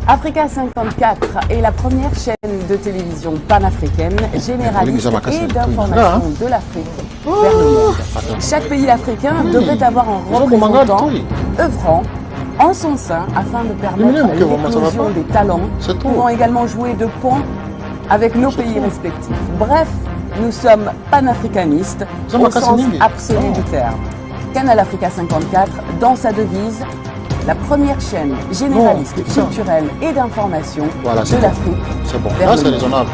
Africa 54 est la première chaîne de télévision panafricaine, généraliste et d'information de l'Afrique vers le monde. Chaque pays africain devrait avoir un représentant œuvrant en son sein afin de permettre l'éclosion des talents pouvant également jouer de pont avec nos pays respectifs. Bref, nous sommes panafricanistes au sens absolu du terme. Canal Africa 54, dans sa devise, la première chaîne généraliste, culturelle et d'information de l'Afrique. C'est bon, là c'est raisonnable.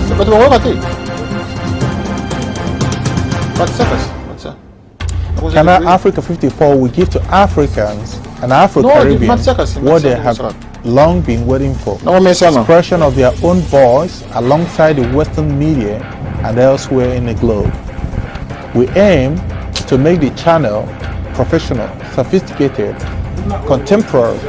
Ça peut te rater. Canal Africa 54 will give to Africans and Afro-Caribbean what they have long been waiting for. Expression of their own voice alongside the Western media and elsewhere in the globe. We aim to make the channel professional, sophisticated, contemporary.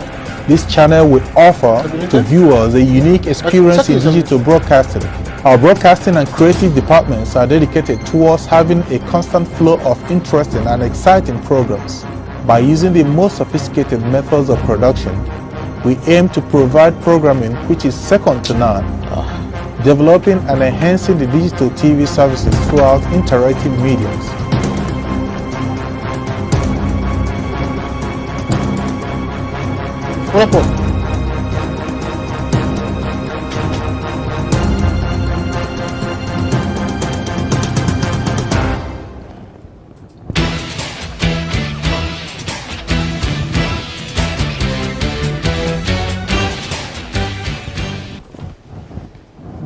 This channel will offer to viewers a unique experience in digital broadcasting. Our broadcasting and creative departments are dedicated towards having a constant flow of interesting and exciting programs. By using the most sophisticated methods of production, we aim to provide programming which is second to none, developing and enhancing the digital TV services throughout interactive mediums.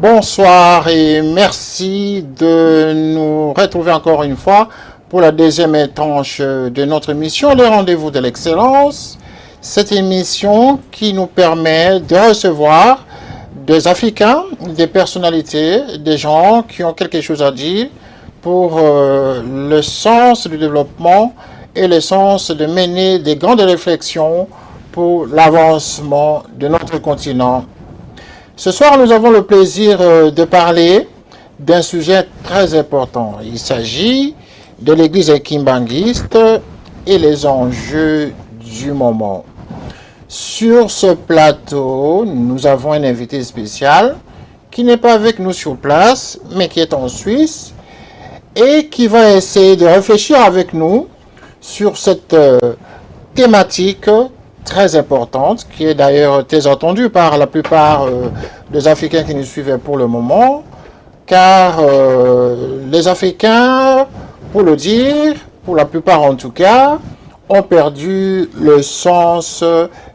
Bonsoir et merci de nous retrouver encore une fois pour la deuxième tranche de notre émission, le rendez-vous de l'excellence. Cette émission qui nous permet de recevoir des Africains, des personnalités, des gens qui ont quelque chose à dire pour le sens du développement et le sens de mener des grandes réflexions pour l'avancement de notre continent. Ce soir, nous avons le plaisir de parler d'un sujet très important. Il s'agit de l'église kimbanguiste et les enjeux du moment. Sur ce plateau, nous avons un invité spécial qui n'est pas avec nous sur place, mais qui est en Suisse et qui va essayer de réfléchir avec nous sur cette thématique très importante, qui est d'ailleurs très attendue par la plupart des Africains qui nous suivent pour le moment, car les Africains, pour le dire, pour la plupart en tout cas, ont perdu le sens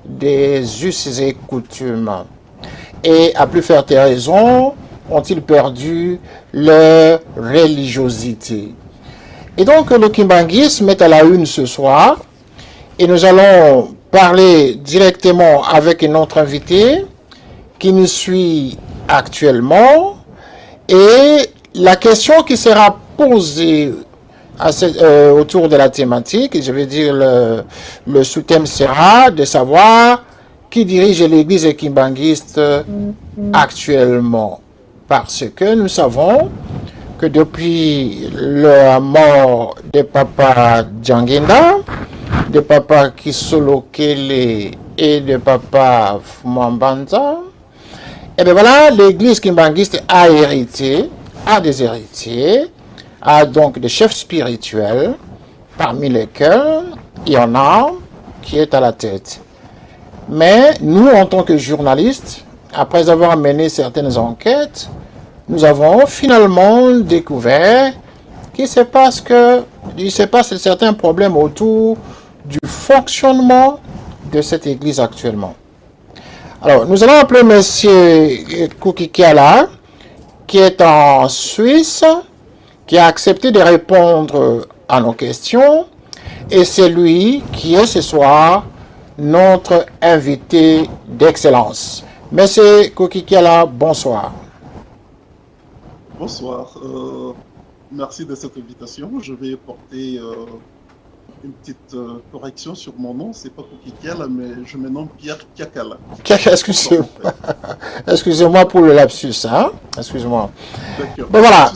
des us et coutumes. Et à plus forte raison, ont-ils perdu leur religiosité. Et donc le kimbanguisme est à la une ce soir, et nous allons parler directement avec notre invité qui nous suit actuellement, et la question qui sera posée autour de la thématique, je vais dire le sous-thème sera de savoir qui dirige l'église kimbanguiste actuellement, parce que nous savons que depuis la mort de Papa Djangenda, de Papa Kisolo Kele et de Papa Fumambanza, et bien voilà, l'église kimbanguiste a des héritiers, a donc des chefs spirituels, parmi lesquels il y en a qui est à la tête. Mais nous, en tant que journalistes, après avoir mené certaines enquêtes, nous avons finalement découvert qu'il se passe certains problèmes autour du fonctionnement de cette église actuellement. Alors, nous allons appeler M. Koukikiala, qui est en Suisse, qui a accepté de répondre à nos questions, et c'est lui qui est ce soir notre invité d'excellence. Monsieur Koukikiala, bonsoir. Bonsoir, merci de cette invitation. Je vais porter une petite correction sur mon nom. C'est pas Koukikiala, mais je me nomme Pierre Kiakala. Excusez-moi. Excusez-moi pour le lapsus, hein? Excusez-moi. D'accord. Bon, voilà.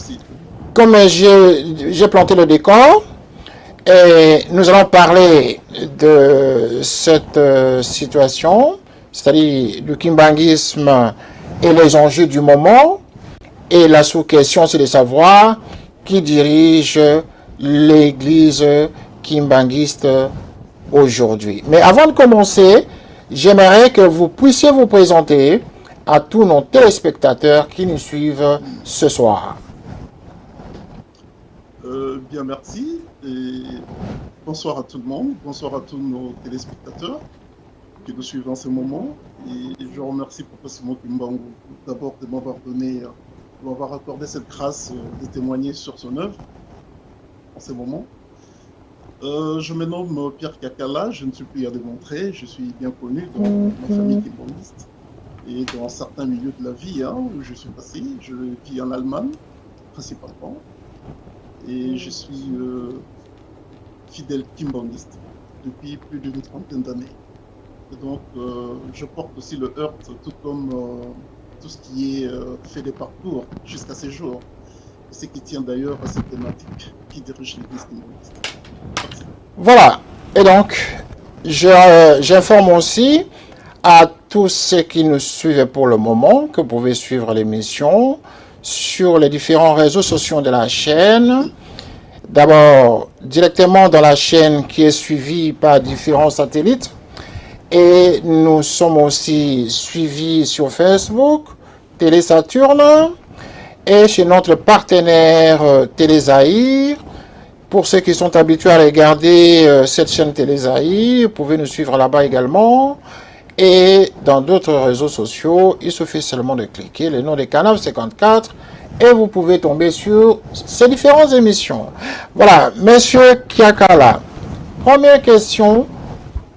Comme j'ai planté le décor, Et nous allons parler de cette situation, c'est-à-dire du kimbanguisme et les enjeux du moment. Et la sous-question, c'est de savoir qui dirige l'église kimbanguiste aujourd'hui. Mais avant de commencer, j'aimerais que vous puissiez vous présenter à tous nos téléspectateurs qui nous suivent ce soir. Bien, merci. Et bonsoir à tout le monde, bonsoir à tous nos téléspectateurs qui nous suivent en ce moment. Et je remercie Papa Simon Kimbangu d'abord de m'avoir accordé cette grâce de témoigner sur son œuvre en ce moment. Je me nomme Pierre Kakala, je ne suis plus à démontrer, je suis bien connu dans ma famille kimbanguiste et dans certains milieux de la vie où je suis passé. Je vis en Allemagne, principalement. Et je suis fidèle kimbanguiste depuis plus d'une trentaine d'années. Et donc, je porte aussi le Heurt, tout comme tout ce qui est fait des parcours jusqu'à ces jours. Et ce qui tient d'ailleurs à cette thématique qui dirige l'église kimbanguiste. Merci. Voilà. Et donc, j'informe aussi à tous ceux qui nous suivent pour le moment que vous pouvez suivre l'émission sur les différents réseaux sociaux de la chaîne. D'abord, directement dans la chaîne qui est suivie par différents satellites. Et nous sommes aussi suivis sur Facebook, Télé Saturne, et chez notre partenaire Télé Zahir. Pour ceux qui sont habitués à regarder cette chaîne Télé Zahir, vous pouvez nous suivre là-bas également. Et dans d'autres réseaux sociaux, il suffit seulement de cliquer le nom de Canal 54 et vous pouvez tomber sur ces différentes émissions. Voilà, Monsieur Kiakala, première question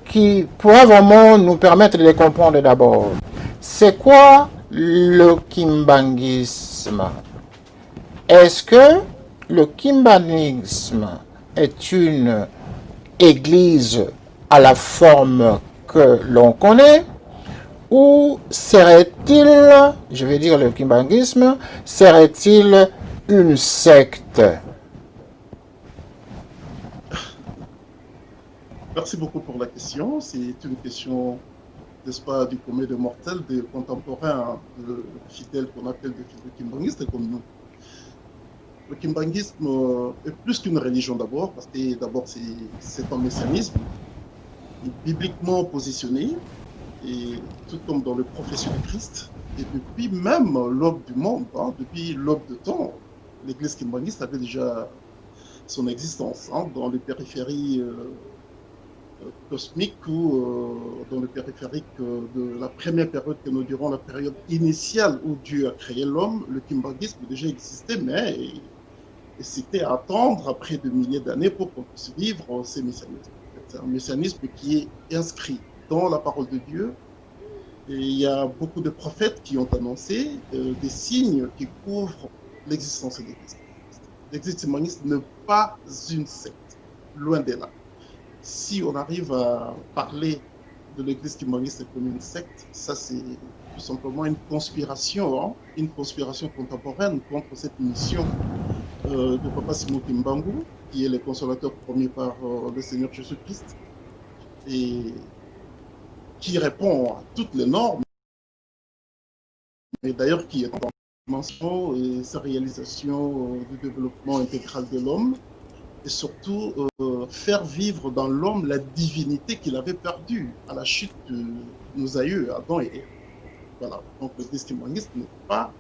qui pourrait vraiment nous permettre de les comprendre d'abord. C'est quoi le kimbanguisme? Est-ce que le kimbanguisme est une église à la forme que l'on connaît, ou serait-il, je vais dire le kimbanguisme, serait-il une secte? Merci beaucoup pour la question. C'est une question, n'est-ce pas, du commun des mortels, des contemporains, de fidèles qu'on appelle des fidèles kimbanguistes comme nous. Le kimbanguisme est plus qu'une religion d'abord, parce que d'abord c'est un messianisme bibliquement positionné, et tout comme dans le prophétie du Christ. Et depuis même l'aube du monde, depuis l'aube de temps, l'église kimbanguiste avait déjà son existence dans les périphéries cosmiques ou dans les périphériques de la première période que nous dirons la période initiale où Dieu a créé l'homme. Le kimbanguisme déjà existait, mais c'était à attendre après de milliers d'années pour qu'on puisse vivre ces messianismes. C'est un messianisme qui est inscrit dans la parole de Dieu. Et il y a beaucoup de prophètes qui ont annoncé des signes qui couvrent l'existence de l'Église. L'église kimbanguiste n'est pas une secte, loin de là. Si on arrive à parler de l'église kimbanguiste comme une secte, ça c'est tout simplement une conspiration contemporaine contre cette mission de Papa Simon Kimbangu, qui est le consolateur promis par le Seigneur Jésus-Christ, et qui répond à toutes les normes, et d'ailleurs qui est en dimension et sa réalisation du développement intégral de l'homme, et surtout faire vivre dans l'homme la divinité qu'il avait perdue à la chute de nos aïeux, Adam et Ève. Voilà, donc l'église kimbanguiste n'est pas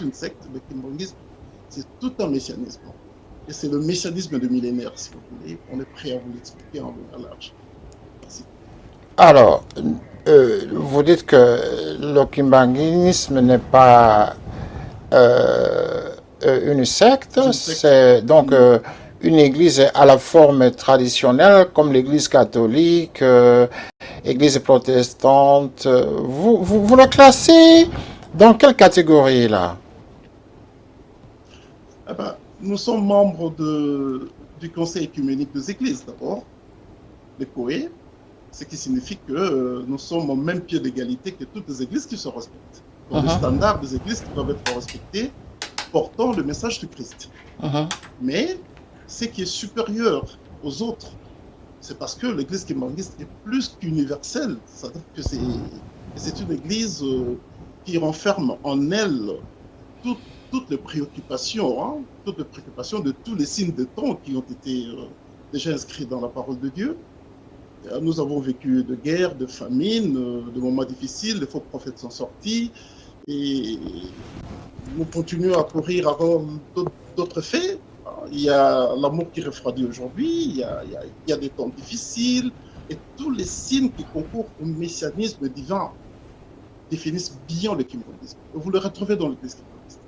une secte, le kimbanguisme c'est tout un messianisme. Et c'est le messianisme de millénaire, si vous voulez. On est prêt à vous l'expliquer en large. Merci. Alors, vous dites que le kimbanguisme n'est pas une secte, c'est donc une église à la forme traditionnelle, comme l'église catholique, église protestante. Vous le classez dans quelle catégorie là? Nous sommes membres du Conseil écuménique des églises d'abord, le COE, ce qui signifie que nous sommes au même pied d'égalité que toutes les églises qui se respectent. Donc les standards des églises qui doivent être respectés, portant le message du Christ. Mais ce qui est supérieur aux autres, c'est parce que l'église kimbanguiste est plus qu'universelle. C'est-à-dire que c'est une église qui renferme en elle toutes les préoccupations, toutes les préoccupations de tous les signes de temps qui ont été déjà inscrits dans la parole de Dieu. Nous avons vécu de guerres, de famines, de moments difficiles, les faux prophètes sont sortis, et nous continuons à courir avant d'autres faits. Il y a l'amour qui refroidit aujourd'hui, il y a des temps difficiles, et tous les signes qui concourent au messianisme divin définissent bien le kimbanguisme. Vous le retrouvez dans l'église kimbanguiste.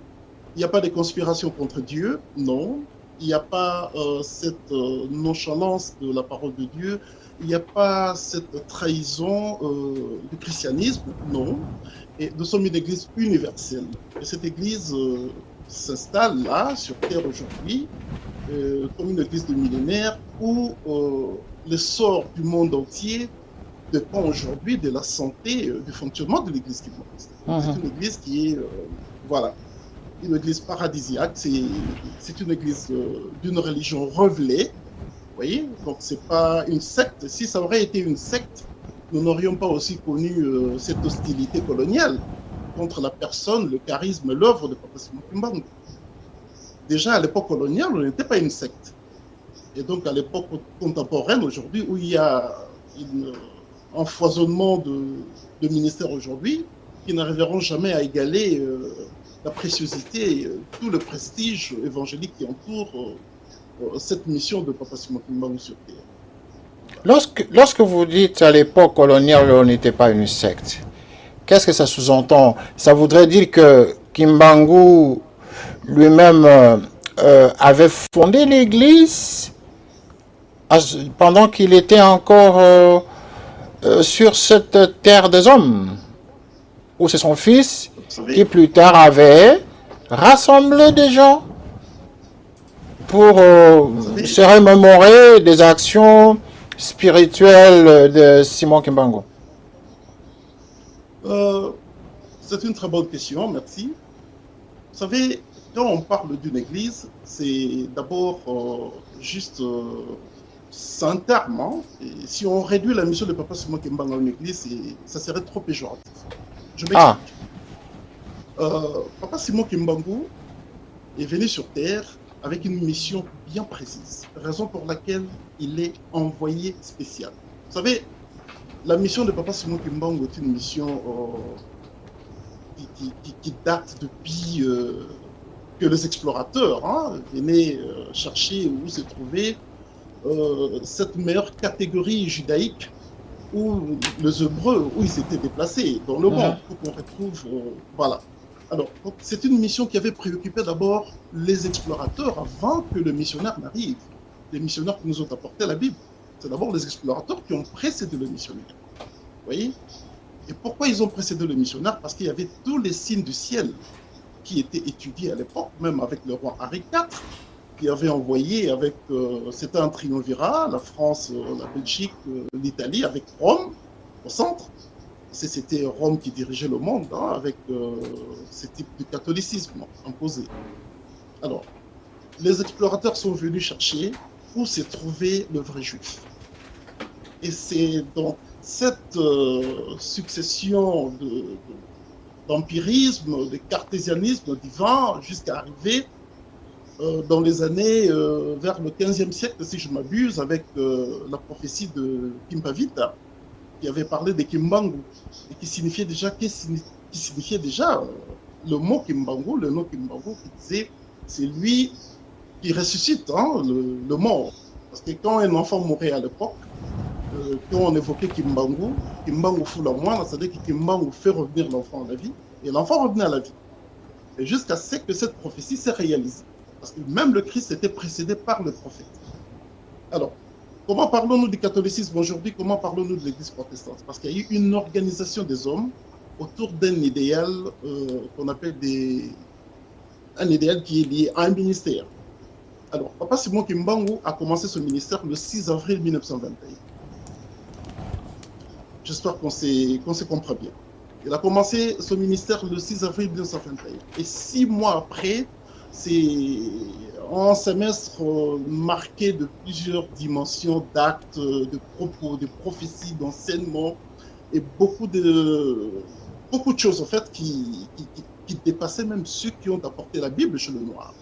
Il n'y a pas de conspiration contre Dieu, non. Il n'y a pas cette nonchalance de la parole de Dieu. Il n'y a pas cette trahison du christianisme, non. Et nous sommes une église universelle. Et cette église s'installe là, sur terre aujourd'hui, comme une église de millénaires où l'essor du monde entier dépend aujourd'hui de la santé, du fonctionnement de l'église kimbanguiste. C'est une église qui est, voilà, une église paradisiaque. C'est une église d'une religion révélée. Vous voyez, donc c'est pas une secte. Si ça aurait été une secte, nous n'aurions pas aussi connu cette hostilité coloniale contre la personne, le charisme, l'œuvre de Papa Simon Kimbangu. Déjà à l'époque coloniale, on n'était pas une secte. Et donc à l'époque contemporaine aujourd'hui, où il y a un foisonnement de ministères aujourd'hui, qui n'arriveront jamais à égaler la préciosité, tout le prestige évangélique qui entoure cette mission de Papa Simon Kimbangu sur terre. Lorsque vous dites à l'époque coloniale, on n'était pas une secte, qu'est-ce que ça sous-entend? Ça voudrait dire que Kimbangu lui-même avait fondé l'église pendant qu'il était encore sur cette terre des hommes, ou c'est son fils qui plus tard avait rassemblé des gens pour se remémorer des actions spirituelles de Simon Kimbangu? C'est une très bonne question, merci. Vous savez, quand on parle d'une église, c'est d'abord juste c'est un terme. Et si on réduit la mission de Papa Simon Kimbangu à une église, ça serait trop péjoratif. Je m'explique. Papa Simon Kimbangu est venu sur terre avec une mission bien précise, raison pour laquelle il est envoyé spécial. Vous savez, la mission de Papa Simon Kimbangu est une mission qui date depuis que les explorateurs venaient chercher où se trouvait cette meilleure catégorie judaïque où les Hébreux, où ils s'étaient déplacés dans le monde, pour qu'on retrouve, voilà. Alors, c'est une mission qui avait préoccupé d'abord les explorateurs avant que le missionnaire n'arrive. Les missionnaires qui nous ont apporté la Bible. C'est d'abord les explorateurs qui ont précédé le missionnaire. Vous voyez? Et pourquoi ils ont précédé le missionnaire? Parce qu'il y avait tous les signes du ciel qui étaient étudiés à l'époque, même avec le roi Henri IV, qui avait envoyé avec, c'était un triumvirat, la France, la Belgique, l'Italie, avec Rome au centre. C'était Rome qui dirigeait le monde avec ce type de catholicisme imposé. Alors, les explorateurs sont venus chercher où se trouvait le vrai juif. Et c'est dans cette succession d'empirisme, de cartésianisme divin, jusqu'à arriver dans les années vers le 15e siècle, si je m'abuse, avec la prophétie de Kimpavita, qui avait parlé de Kimbangu, et qui signifiait déjà, le mot Kimbangu, le nom Kimbangu, qui disait c'est lui qui ressuscite le mort. Parce que quand un enfant mourait à l'époque, quand on évoquait Kimbangu, Kimbangu fout la moine, c'est-à-dire que Kimbangu fait revenir l'enfant à la vie, et l'enfant revenait à la vie. Et jusqu'à ce que cette prophétie s'est réalisée. Parce que même le Christ était précédé par le prophète. Alors, comment parlons-nous du catholicisme aujourd'hui? Comment parlons-nous de l'Église protestante? Parce qu'il y a eu une organisation des hommes autour d'un idéal qu'on appelle un idéal qui est lié à un ministère. Alors, Papa Simon Kimbangu a commencé ce ministère le 6 avril 1921. J'espère qu'on se comprend bien. Il a commencé ce ministère le 6 avril 1921. Et 6 mois après, c'est un semestre marqué de plusieurs dimensions d'actes, de propos, de prophéties, d'enseignements et beaucoup de choses en fait qui dépassaient même ceux qui ont apporté la Bible chez le Noir.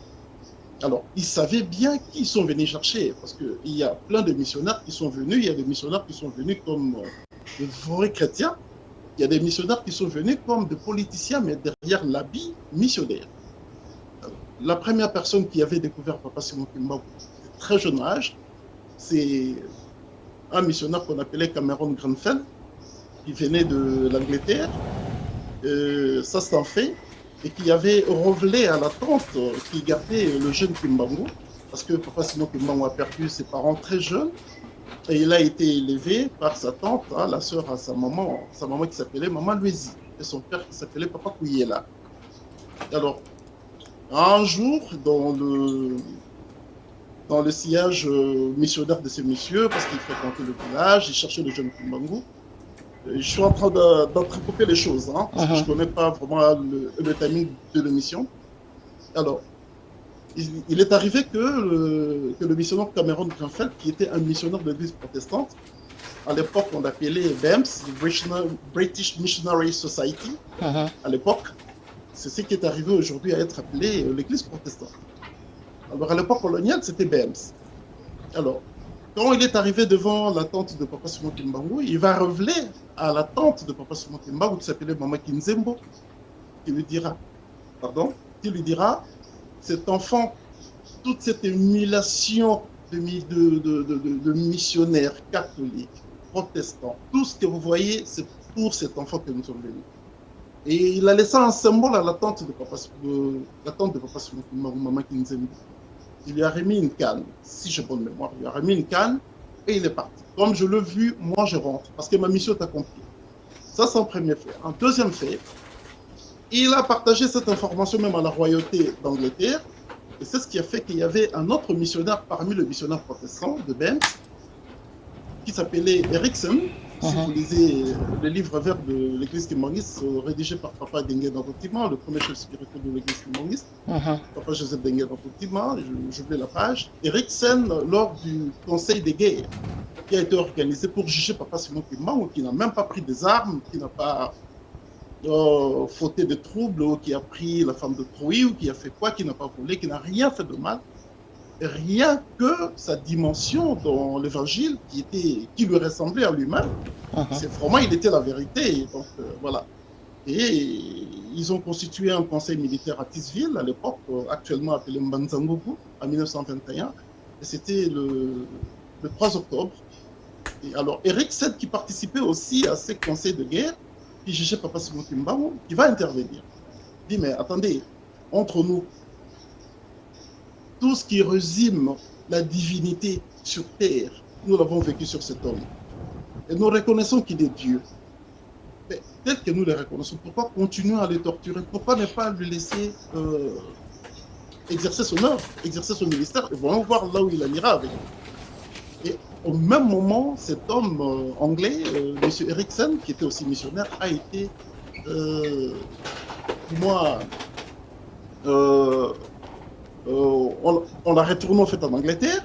Alors, ils savaient bien qui ils sont venus chercher, parce qu'il y a plein de missionnaires qui sont venus, il y a des missionnaires qui sont venus comme de vrais chrétiens, il y a des missionnaires qui sont venus comme des politiciens, mais derrière l'habit missionnaire. Alors, la première personne qui avait découvert Papa Simon Kimbangu, à très jeune âge, c'est un missionnaire qu'on appelait Cameron Grenfell, qui venait de l'Angleterre, ça c'est un fait, et qui avait révélé à la tante qui gardait le jeune Kimbangu, parce que Papa Simon Kimbangu a perdu ses parents très jeunes, et il a été élevé par sa tante, hein, la sœur à sa maman qui s'appelait Maman Louisie, et son père qui s'appelait Papa Kouyela. Alors, un jour, dans le sillage missionnaire de ces messieurs, parce qu'ils fréquentaient le village, ils cherchaient le jeune Kimbangu. Je suis en train d'entrecouper les choses, hein, parce que je ne connais pas vraiment le timing de l'émission. Alors, il est arrivé que le missionnaire Cameron Grenfell, qui était un missionnaire de l'église protestante, à l'époque on l'appelait BEMS, British Missionary Society, à l'époque, c'est ce qui est arrivé aujourd'hui à être appelé l'église protestante. Alors à l'époque coloniale, c'était BEMS. Alors, quand il est arrivé devant la tante de Papa Simon Kimbangu, il va révéler à la tante de Papa Simon Kimbangu, qui s'appelait Maman Kinzembo, qui lui dira, cet enfant, toute cette émulation de missionnaires catholiques, protestants, tout ce que vous voyez, c'est pour cet enfant que nous sommes venus. Et il a laissé un symbole à la tante de Papa Simon Kimbangu, Maman Kinzembo. Il lui a remis une canne, si j'ai bonne mémoire, il lui a remis une canne et il est parti. Comme je l'ai vu, moi je rentre, parce que ma mission est accomplie. Ça, c'est un premier fait. Un deuxième fait, il a partagé cette information même à la royauté d'Angleterre, et c'est ce qui a fait qu'il y avait un autre missionnaire parmi les missionnaires protestants de BEMS, qui s'appelait Erickson. Si vous lisez le livre vert de l'église Kimbanguiste, rédigé par Papa Dengue Dangotima, le premier chef spirituel de l'église Kimbanguiste, Papa Joseph Dengue Dangotima, je vais la page. Erickson, lors du conseil des guerres qui a été organisé pour juger Papa Simon Kimbangu, qui n'a même pas pris des armes, qui n'a pas fauté de troubles, ou qui a pris la femme de Troï, ou qui a fait quoi, qui n'a pas volé, qui n'a rien fait de mal. Rien que sa dimension dans l'évangile qui lui ressemblait à lui-même, c'est vraiment, il était la vérité. Donc voilà. Et ils ont constitué un conseil militaire à Tisville, à l'époque, actuellement appelé Mbanzangogu, en 1921. Et c'était le 3 octobre. Et alors, Eric Sed, qui participait aussi à ces conseils de guerre, qui jugeait Papa Simon Kimbangu, qui va intervenir. Il dit, mais attendez, entre nous, tout ce qui résume la divinité sur terre, nous l'avons vécu sur cet homme. Et nous reconnaissons qu'il est Dieu. Mais tel que nous le reconnaissons, pourquoi continuer à le torturer? Pourquoi ne pas lui laisser exercer son œuvre, exercer son ministère? Et voyons voir là où il en ira avec nous. Et au même moment, cet homme anglais, M. Erickson, qui était aussi missionnaire, a été, on l'a retourné en fait en Angleterre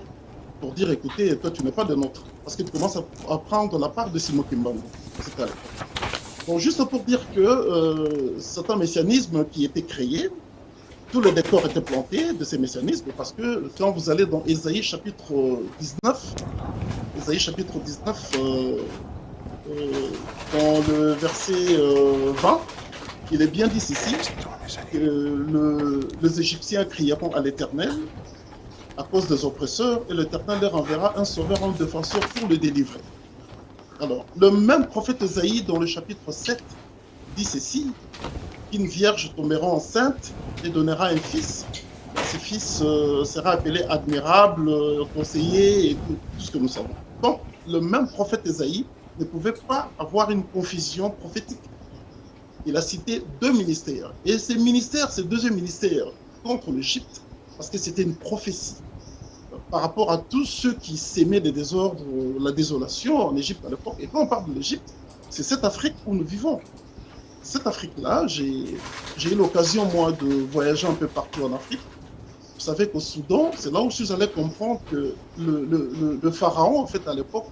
pour dire, écoutez, toi tu n'es pas de nôtre, parce que tu commences à prendre la part de Simon Kimbangu. Donc juste pour dire que c'est un messianisme qui était créé, tout le décor était planté de ces messianismes, parce que quand vous allez dans Ésaïe chapitre 19, dans le verset 20, il est bien dit ici que les Égyptiens crieront à l'Éternel à cause des oppresseurs, et l'Éternel leur enverra un sauveur, un défenseur pour le délivrer. Alors, le même prophète Ésaïe, dans le chapitre 7, dit ceci, qu'une vierge tombera enceinte et donnera un fils. Ce fils sera appelé admirable, conseiller, et tout ce que nous savons. Donc, le même prophète Ésaïe ne pouvait pas avoir une confusion prophétique. Il a cité deux ministères. Et ces ministères, ces deux ministères contre l'Égypte, parce que c'était une prophétie par rapport à tous ceux qui s'aimaient des désordres, la désolation en Égypte à l'époque. Et quand on parle de l'Égypte, c'est cette Afrique où nous vivons. Cette Afrique-là, j'ai eu l'occasion, moi, de voyager un peu partout en Afrique. Vous savez qu'au Soudan, c'est là où je suis allé comprendre que le pharaon, en fait, à l'époque,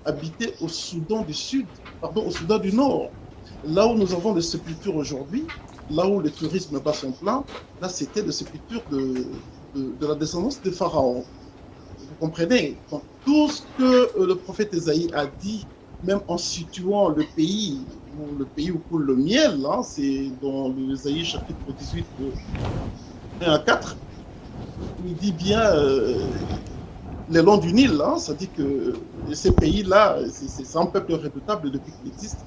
habitait au Soudan du Sud, pardon, au Soudan du Nord. Là où nous avons des sépultures aujourd'hui, là où le tourisme bat son plein, là, c'était des sépultures de la descendance des pharaons. Vous comprenez? Donc, tout ce que le prophète Ésaïe a dit, même en situant le pays où coule le miel, hein, c'est dans l'Ésaïe chapitre 18, 1 à 4, où il dit bien les longs du Nil, hein, ça dit que ces pays-là, c'est un peuple redoutable depuis qu'il existe.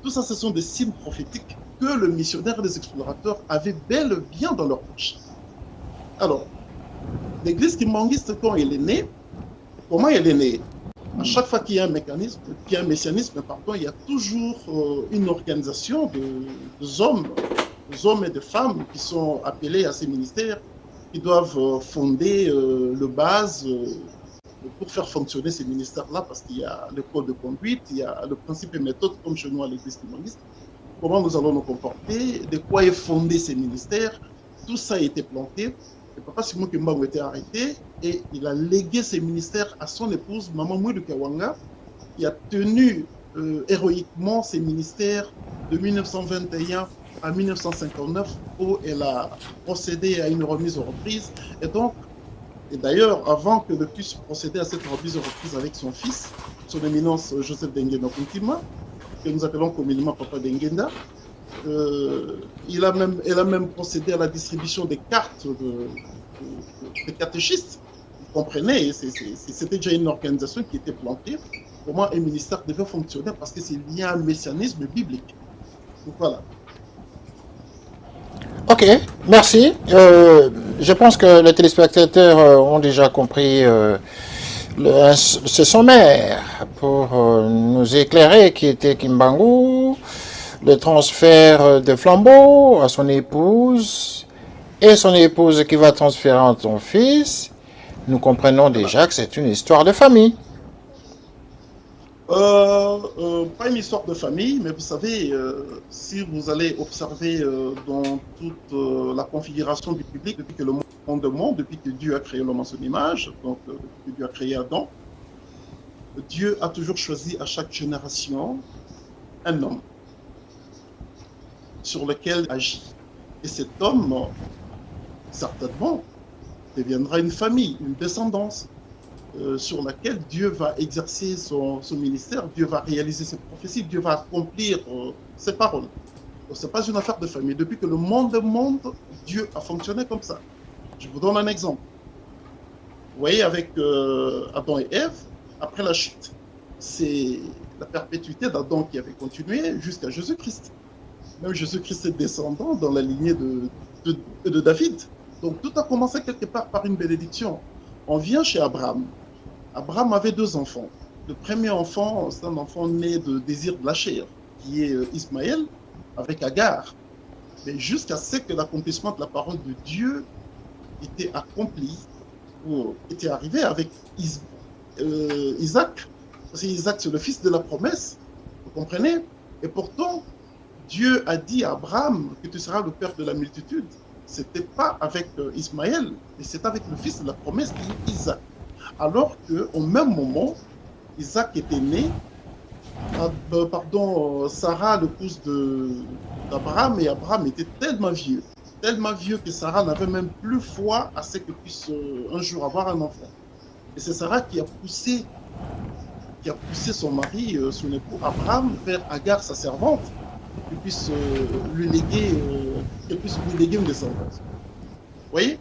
Tout ça, ce sont des signes prophétiques que le missionnaire et les explorateurs avaient bel et bien dans leur poche. Alors, l'église kimbanguiste, quand elle est née, comment elle est née? À chaque fois qu'il y a un mécanisme, qu'il y a un messianisme, pardon, il y a toujours une organisation d'hommes et de femmes qui sont appelés à ces ministères, qui doivent fonder le base pour faire fonctionner ces ministères-là, parce qu'il y a le code de conduite, il y a le principe et méthode, comme chez nous à l'église kimbanguiste. Comment nous allons nous comporter, de quoi est fondé ces ministères, tout ça a été planté. Et Papa Simon Kimbangu a été arrêté et il a légué ses ministères à son épouse, Maman Mouidou Kawanga, qui a tenu héroïquement ses ministères de 1921 à 1959, où elle a procédé à une remise aux reprises. Et d'ailleurs, avant que ne puisse procéder à cette remise aux reprises avec son fils, son éminence Joseph Dengenda Kuntima, que nous appelons communément Papa Dengenda, elle a même procédé à la distribution des cartes de catéchistes. Vous comprenez, c'était déjà une organisation qui était plantée. Comment un ministère devait fonctionner parce que c'est lié à un messianisme biblique. Donc voilà. Ok, merci. Je pense que les téléspectateurs ont déjà compris ce sommaire pour nous éclairer qui était Kimbangu, le transfert de flambeau à son épouse et son épouse qui va transférer à son fils. Nous comprenons déjà que c'est une histoire de famille. Pas une histoire de famille, mais vous savez, si vous allez observer dans toute la configuration du public, depuis que le monde est monde, depuis que Dieu a créé l'homme à son image, donc depuis que Dieu a créé Adam, Dieu a toujours choisi à chaque génération un homme sur lequel il agit. Et cet homme, certainement, deviendra une famille, une descendance. Sur laquelle Dieu va exercer son ministère, Dieu va réaliser ses prophéties, Dieu va accomplir ses paroles. Ce n'est pas une affaire de famille. Depuis que le monde est monde, Dieu a fonctionné comme ça. Je vous donne un exemple. Vous voyez, avec Adam et Ève, après la chute, c'est la perpétuité d'Adam qui avait continué jusqu'à Jésus-Christ. Même Jésus-Christ est descendant dans la lignée de David. Donc tout a commencé quelque part par une bénédiction. On vient chez Abraham. Abraham avait 2 enfants. Le premier enfant, c'est un enfant né de désir de la chair, qui est Ismaël, avec Agar. Mais jusqu'à ce que l'accomplissement de la parole de Dieu était accompli, ou était arrivé avec Isaac. Parce que Isaac, c'est le fils de la promesse. Vous comprenez? Et pourtant, Dieu a dit à Abraham que tu seras le père de la multitude. Ce n'était pas avec Ismaël, mais c'est avec le fils de la promesse qui est Isaac. Alors qu'au même moment, Isaac était né, Sarah, l'épouse d'Abraham, et Abraham était tellement vieux que Sarah n'avait même plus foi à ce qu'elle puisse un jour avoir un enfant. Et c'est Sarah qui a poussé son mari, son époux Abraham, vers Agar, sa servante, qu'elle puisse lui léguer une descendance. Vous voyez?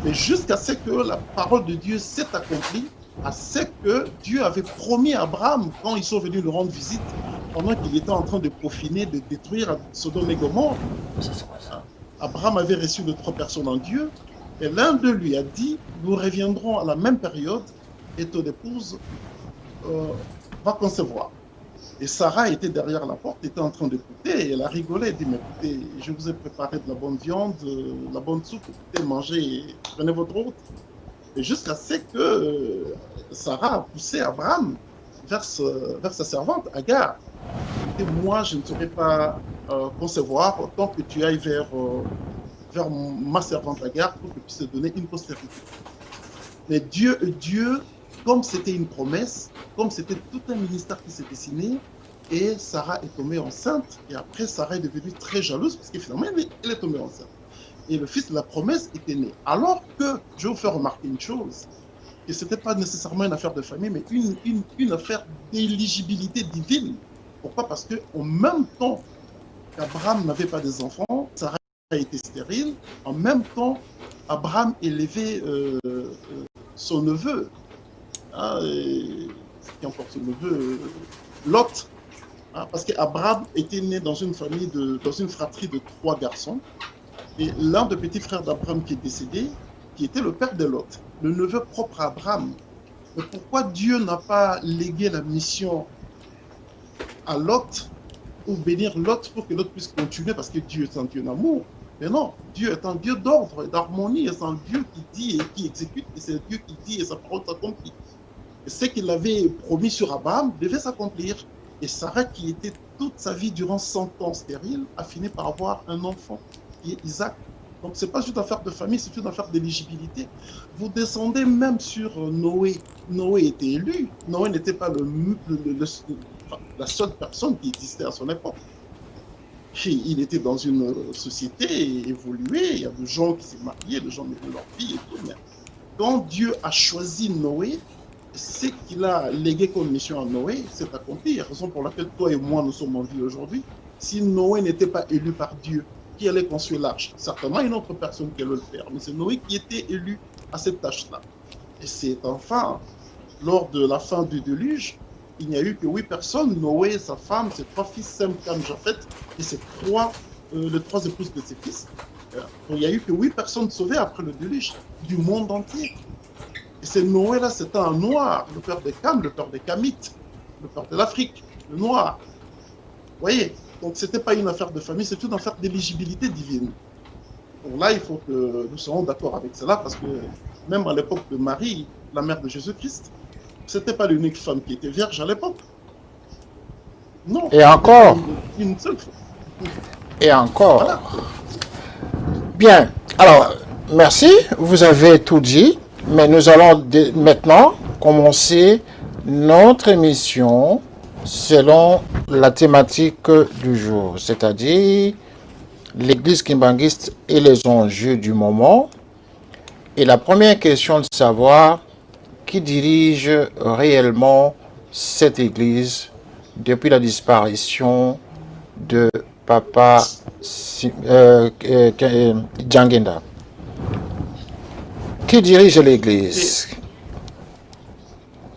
Mais jusqu'à ce que la parole de Dieu s'est accomplie, à ce que Dieu avait promis à Abraham quand ils sont venus lui rendre visite, pendant qu'il était en train de peaufiner, de détruire Sodome et Gomorrhe. Abraham avait reçu de 3 personnes en Dieu, et l'un d'eux lui a dit, nous reviendrons à la même période, et ton épouse va concevoir. Et Sarah était derrière la porte, était en train d'écouter, et elle a rigolé, elle dit, mais écoutez, je vous ai préparé de la bonne viande, la bonne soupe, écoutez, mangez, prenez votre route. Et jusqu'à ce que Sarah a poussé Abraham vers sa servante, Agar. Et moi, je ne saurais pas concevoir tant que tu ailles vers vers ma servante Agar pour que puisse donner une postérité. Mais Dieu, comme c'était une promesse, comme c'était tout un ministère qui s'est dessiné, et Sarah est tombée enceinte, et après Sarah est devenue très jalouse, parce que finalement elle est tombée enceinte. Et le fils de la promesse était né. Alors que, je vais vous faire remarquer une chose, que ce n'était pas nécessairement une affaire de famille, mais une affaire d'éligibilité divine. Pourquoi? Parce qu'en même temps qu'Abraham n'avait pas des enfants, Sarah a été stérile, en même temps, Abraham élevait son neveu, hein, qui est encore son neveu, Lot, hein, parce qu'Abraham était né dans une famille, dans une fratrie de 3 garçons, et l'un des petits frères d'Abraham qui est décédé, qui était le père de Lot, le neveu propre à Abraham. Mais pourquoi Dieu n'a pas légué la mission à Lot, ou bénir Lot pour que Lot puisse continuer, parce que Dieu est un Dieu d'amour? Mais non, Dieu est un Dieu d'ordre et d'harmonie, c'est un Dieu qui dit et qui exécute, et c'est un Dieu qui dit et sa parole s'accomplit. Et ce qu'il avait promis sur Abraham devait s'accomplir. Et Sarah, qui était toute sa vie durant 100 ans stérile, a fini par avoir un enfant, qui est Isaac. Donc ce n'est pas juste une affaire de famille, c'est une affaire d'éligibilité. Vous descendez même sur Noé. Noé était élu. Noé n'était pas la seule personne qui existait à son époque. Il était dans une société évoluée, il y a des gens qui s'est mariés, des gens mettaient leur fille et tout. Mais quand Dieu a choisi Noé, ce qu'il a légué comme mission à Noé, c'est accompli. La raison pour laquelle toi et moi nous sommes en vie aujourd'hui. Si Noé n'était pas élu par Dieu, qui allait construire l'arche? Certainement une autre personne qui allait le faire, mais c'est Noé qui était élu à cette tâche-là. Et c'est enfin, lors de la fin du déluge, il n'y a eu que 8 personnes, Noé, sa femme, ses 3 fils, Sem, Cam, Japhet, et les 3 épouses de ses fils. Donc, il n'y a eu que 8 personnes sauvées après le déluge, du monde entier. Et c'est Noé-là, c'était un noir, le père des Cam, le père des Camites, le père de l'Afrique, le noir. Vous voyez? Donc, ce n'était pas une affaire de famille, c'est une affaire d'éligibilité divine. Donc là, il faut que nous soyons d'accord avec cela, parce que même à l'époque de Marie, la mère de Jésus-Christ, ce n'était pas l'unique femme qui était vierge à l'époque. Non. Et encore. Une seule fois. Et encore. Voilà. Bien. Alors, merci. Vous avez tout dit. Mais nous allons maintenant commencer notre émission selon la thématique du jour, c'est-à-dire l'église kimbanguiste et les enjeux du moment. Et la première question de savoir qui dirige réellement cette église depuis la disparition de Papa Djangenda. Qui dirige l'église?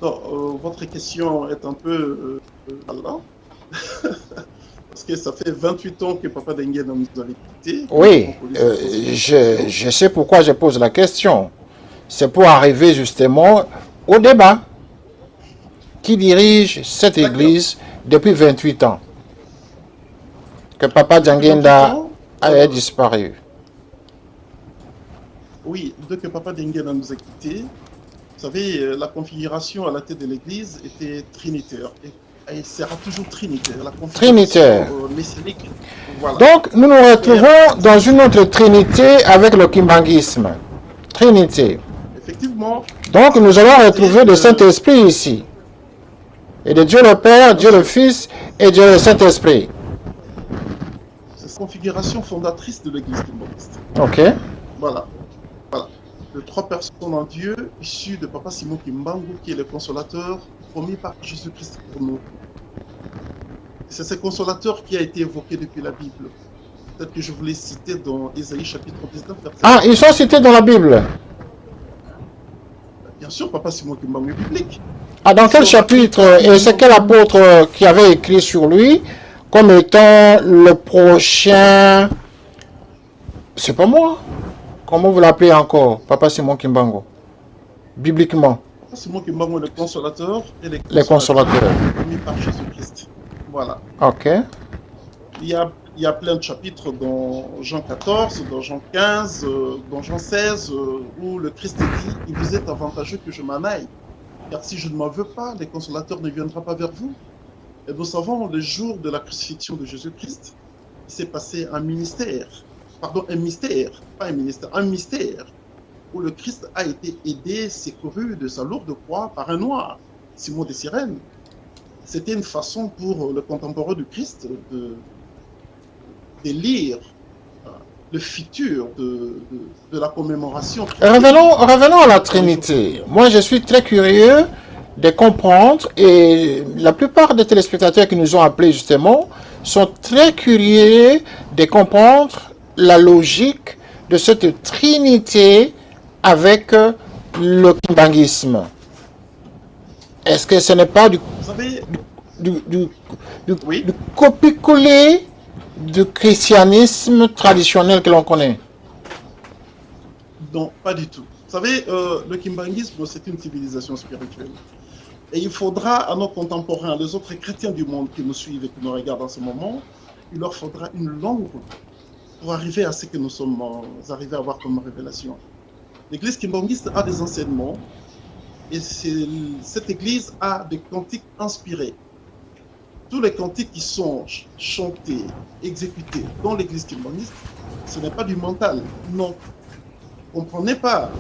Votre question est un peu parce que ça fait 28 ans que Papa Djangenda nous a quittés. Oui, je sais pourquoi je pose la question. C'est pour arriver justement au débat. Qui dirige cette église depuis 28 ans que Papa Djangenda a disparu? Oui, dès que Papa Djangenda nous a quittés, vous savez, la configuration à la tête de l'église était trinitaire. Et sera toujours trinitaire. Trinitaire. Messianique. Voilà. Donc, nous nous retrouvons dans une autre trinité avec le kimbanguisme. Trinité. Effectivement. Donc, nous allons retrouver le Saint-Esprit ici. Et de Dieu le Père, Dieu le Fils et Dieu le Saint-Esprit. C'est la configuration fondatrice de l'église kimbanguiste. Ok. Voilà. De 3 personnes en Dieu, issues de Papa Simon Kimbangu, qui est le consolateur promis par Jésus-Christ pour nous. C'est ce consolateur qui a été évoqué depuis la Bible. Peut-être que je voulais citer dans Ésaïe chapitre 19, verset 7. Ah, ils sont cités dans la Bible? Bien sûr, Papa Simon Kimbangu est biblique. Ah, dans quel chapitre? Et c'est quel apôtre qui avait écrit sur lui comme étant le prochain... C'est pas moi. Comment vous l'appelez encore, Papa Simon Kimbangu? Bibliquement. Papa Simon Kimbangu est le consolateur et les consolateurs promis par Jésus-Christ. Voilà. Ok. Il y a plein de chapitres dans Jean 14, dans Jean 15, dans Jean 16, où le Christ dit « Il vous est avantageux que je m'en aille, car si je ne m'en veux pas, les consolateurs ne viendront pas vers vous. » Et nous savons, le jour de la crucifixion de Jésus-Christ, il s'est passé un ministère. pardon, un mystère, pas un ministère, un mystère, où le Christ a été aidé, secouru de sa lourde croix par un noir, Simon de Cyrène. C'était une façon pour le contemporain du Christ de lire le futur de la commémoration. Revenons à la Trinité. Moi, je suis très curieux de comprendre, et la plupart des téléspectateurs qui nous ont appelés justement sont très curieux de comprendre la logique de cette Trinité avec le kimbanguisme. Est-ce que ce n'est pas du copier-coller du christianisme traditionnel que l'on connaît? Non, pas du tout. Vous savez, le kimbanguisme, c'est une civilisation spirituelle. Et il faudra à nos contemporains, les autres chrétiens du monde qui nous suivent et qui nous regardent en ce moment, il leur faudra une longue route pour arriver à ce que nous sommes arrivés à avoir comme révélation. L'église kimbanguiste a des enseignements, et cette église a des cantiques inspirés. Tous les cantiques qui sont chantés, exécutés dans l'église kimbanguiste, ce n'est pas du mental, non. Vous ne comprenez pas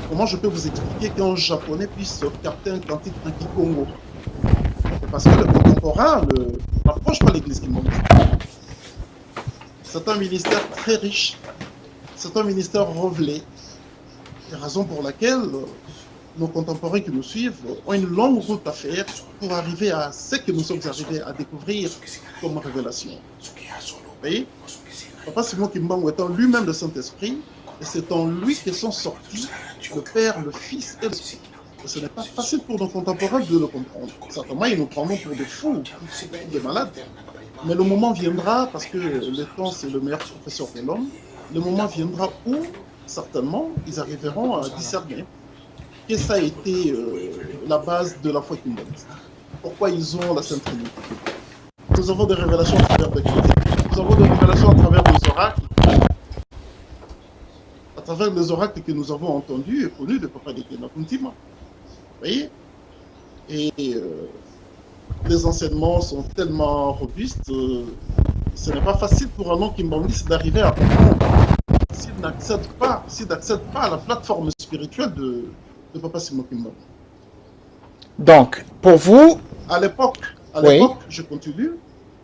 comment je peux vous expliquer qu'un japonais puisse capter un cantique en Kikongo. Parce que le contemporain n'approche pas l'église kimbanguiste. C'est un ministère très riche, c'est un ministère révélé. C'est la raison pour laquelle nos contemporains qui nous suivent ont une longue route à faire pour arriver à ce que nous sommes arrivés à découvrir comme révélation. Vous voyez, Papa Simon Kimbangu étant lui-même le Saint-Esprit, et c'est en lui que sont sortis le Père, le Fils et le Esprit. Ce n'est pas facile pour nos contemporains de le comprendre. Certainement, ils nous prendront pour des fous, des malades. Mais le moment viendra, parce que le temps c'est le meilleur professeur de l'homme, le moment viendra où, certainement, ils arriveront à discerner que ça a été la base de la foi kimbanguiste. Pourquoi ils ont la Sainte Trinité. Nous avons des révélations à travers des critiques, nous avons des révélations à travers des oracles, à travers les oracles que nous avons entendus et connus de Papa de Kenakuntima. Vous voyez? Et les enseignements sont tellement robustes, ce n'est pas facile pour un non kimbanguiste d'arriver à comprendre s'il n'accède pas à la plateforme spirituelle de Papa Simon Kimbangu. Donc, pour vous... À l'époque, je continue,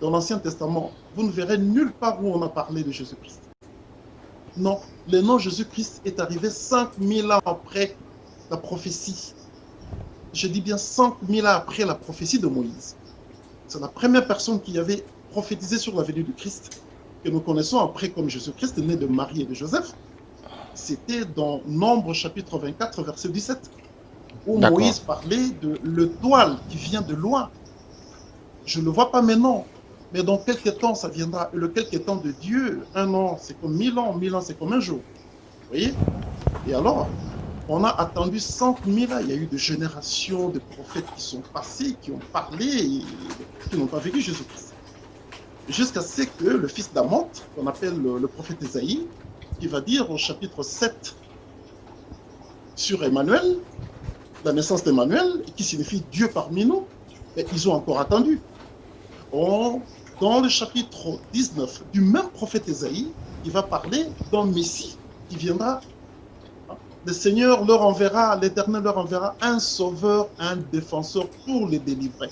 dans l'Ancien Testament, vous ne verrez nulle part où on a parlé de Jésus-Christ. Non, le nom Jésus-Christ est arrivé 5000 ans après la prophétie. Je dis bien 5000 ans après la prophétie de Moïse. C'est la première personne qui avait prophétisé sur la venue du Christ, que nous connaissons après comme Jésus-Christ, né de Marie et de Joseph. C'était dans Nombre chapitre 24, verset 17, où Moïse parlait de l'étoile qui vient de loin. Je ne le vois pas maintenant, mais dans quelques temps, ça viendra. Et le quelque temps de Dieu, un an, c'est comme 1000 ans, 1000 ans, c'est comme un jour. Vous voyez? Et alors, on a attendu 5000 ans. Il y a eu des générations de prophètes qui sont passés, qui ont parlé, et qui n'ont pas vécu Jésus-Christ. Jusqu'à ce que le fils d'Amant, qu'on appelle le prophète Ésaïe, qui va dire au chapitre 7 sur Emmanuel, la naissance d'Emmanuel, qui signifie Dieu parmi nous, et ils ont encore attendu. Dans le chapitre 19 du même prophète Ésaïe, il va parler d'un Messie qui viendra. Le Seigneur leur enverra, l'Éternel leur enverra un sauveur, un défenseur pour les délivrer.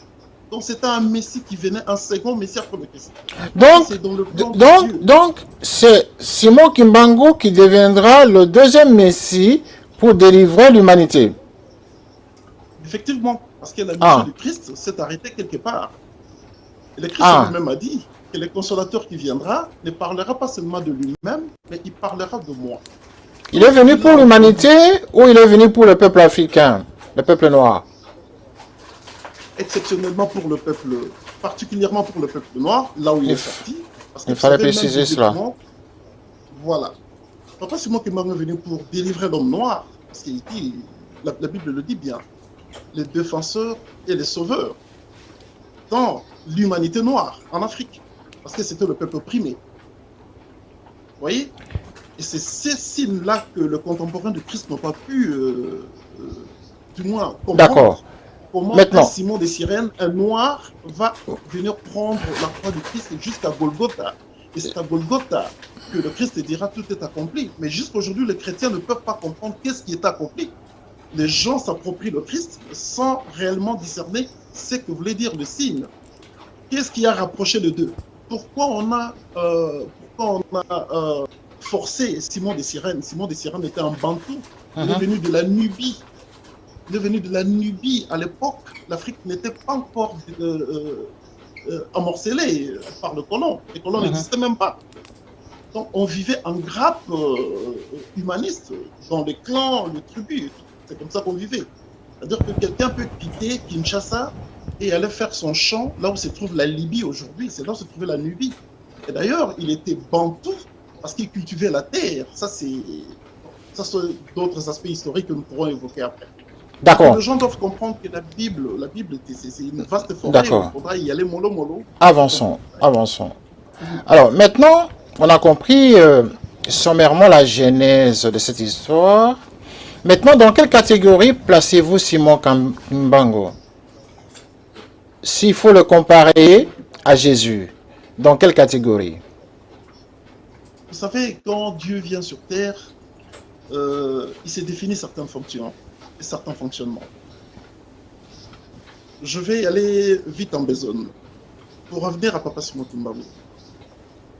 Donc c'était un Messie qui venait, un second Messie après le Christ. Donc c'est Simon Kimbangu qui deviendra le deuxième Messie pour délivrer l'humanité. Effectivement, parce que la mission du Christ s'est arrêtée quelque part. Et le Christ lui-même a dit que le consolateur qui viendra ne parlera pas seulement de lui-même, mais il parlera de moi. Il est venu pour l'humanité ou il est venu pour le peuple africain, le peuple noir? Exceptionnellement pour le peuple, particulièrement pour le peuple noir, là où il est sorti. Parce il fallait préciser cela. Voilà. Papa Simon Kimbangu est venu pour délivrer l'homme noir, parce qu'il dit, la Bible le dit bien, les défenseurs et les sauveurs dans l'humanité noire en Afrique, parce que c'était le peuple opprimé. Vous voyez? Et c'est ces signes-là que le contemporain de Christ n'a pas pu, du moins, comprendre. D'accord. Comment un Simon de Cyrène, un noir, va venir prendre la croix du Christ jusqu'à Golgotha Et c'est à Golgotha que le Christ dira tout est accompli. Mais jusqu'aujourd'hui, les chrétiens ne peuvent pas comprendre qu'est-ce qui est accompli. Les gens s'approprient le Christ sans réellement discerner ce que voulait dire le signe. Qu'est-ce qui a rapproché les deux? Pourquoi on a forcé Simon des Cyrènes? Simon des Cyrènes était un bantou. Il est venu de la Nubie. Il est venu de la Nubie. À l'époque, l'Afrique n'était pas encore amorcelée par le colon. Les colons n'existaient même pas. Donc, on vivait en grappe humaniste, dans les clans, les tribus. C'est comme ça qu'on vivait. C'est-à-dire que quelqu'un peut quitter Kinshasa et aller faire son champ là où se trouve la Libye aujourd'hui. C'est là où se trouvait la Nubie. Et d'ailleurs, il était bantou parce qu'il cultivait la terre. Ça, c'est d'autres aspects historiques que nous pourrons évoquer après. D'accord. Les gens doivent comprendre que la Bible, c'est une vaste forêt. Il faudra y aller mollo mollo. Avançons. Alors, maintenant, on a compris sommairement la genèse de cette histoire. Maintenant, dans quelle catégorie placez-vous Simon Kimbangu? S'il faut le comparer à Jésus, dans quelle catégorie? Vous savez, quand Dieu vient sur terre, il s'est défini certaines fonctions et certains fonctionnements. Je vais aller vite en besogne pour revenir à Papa Simon Kimbangu.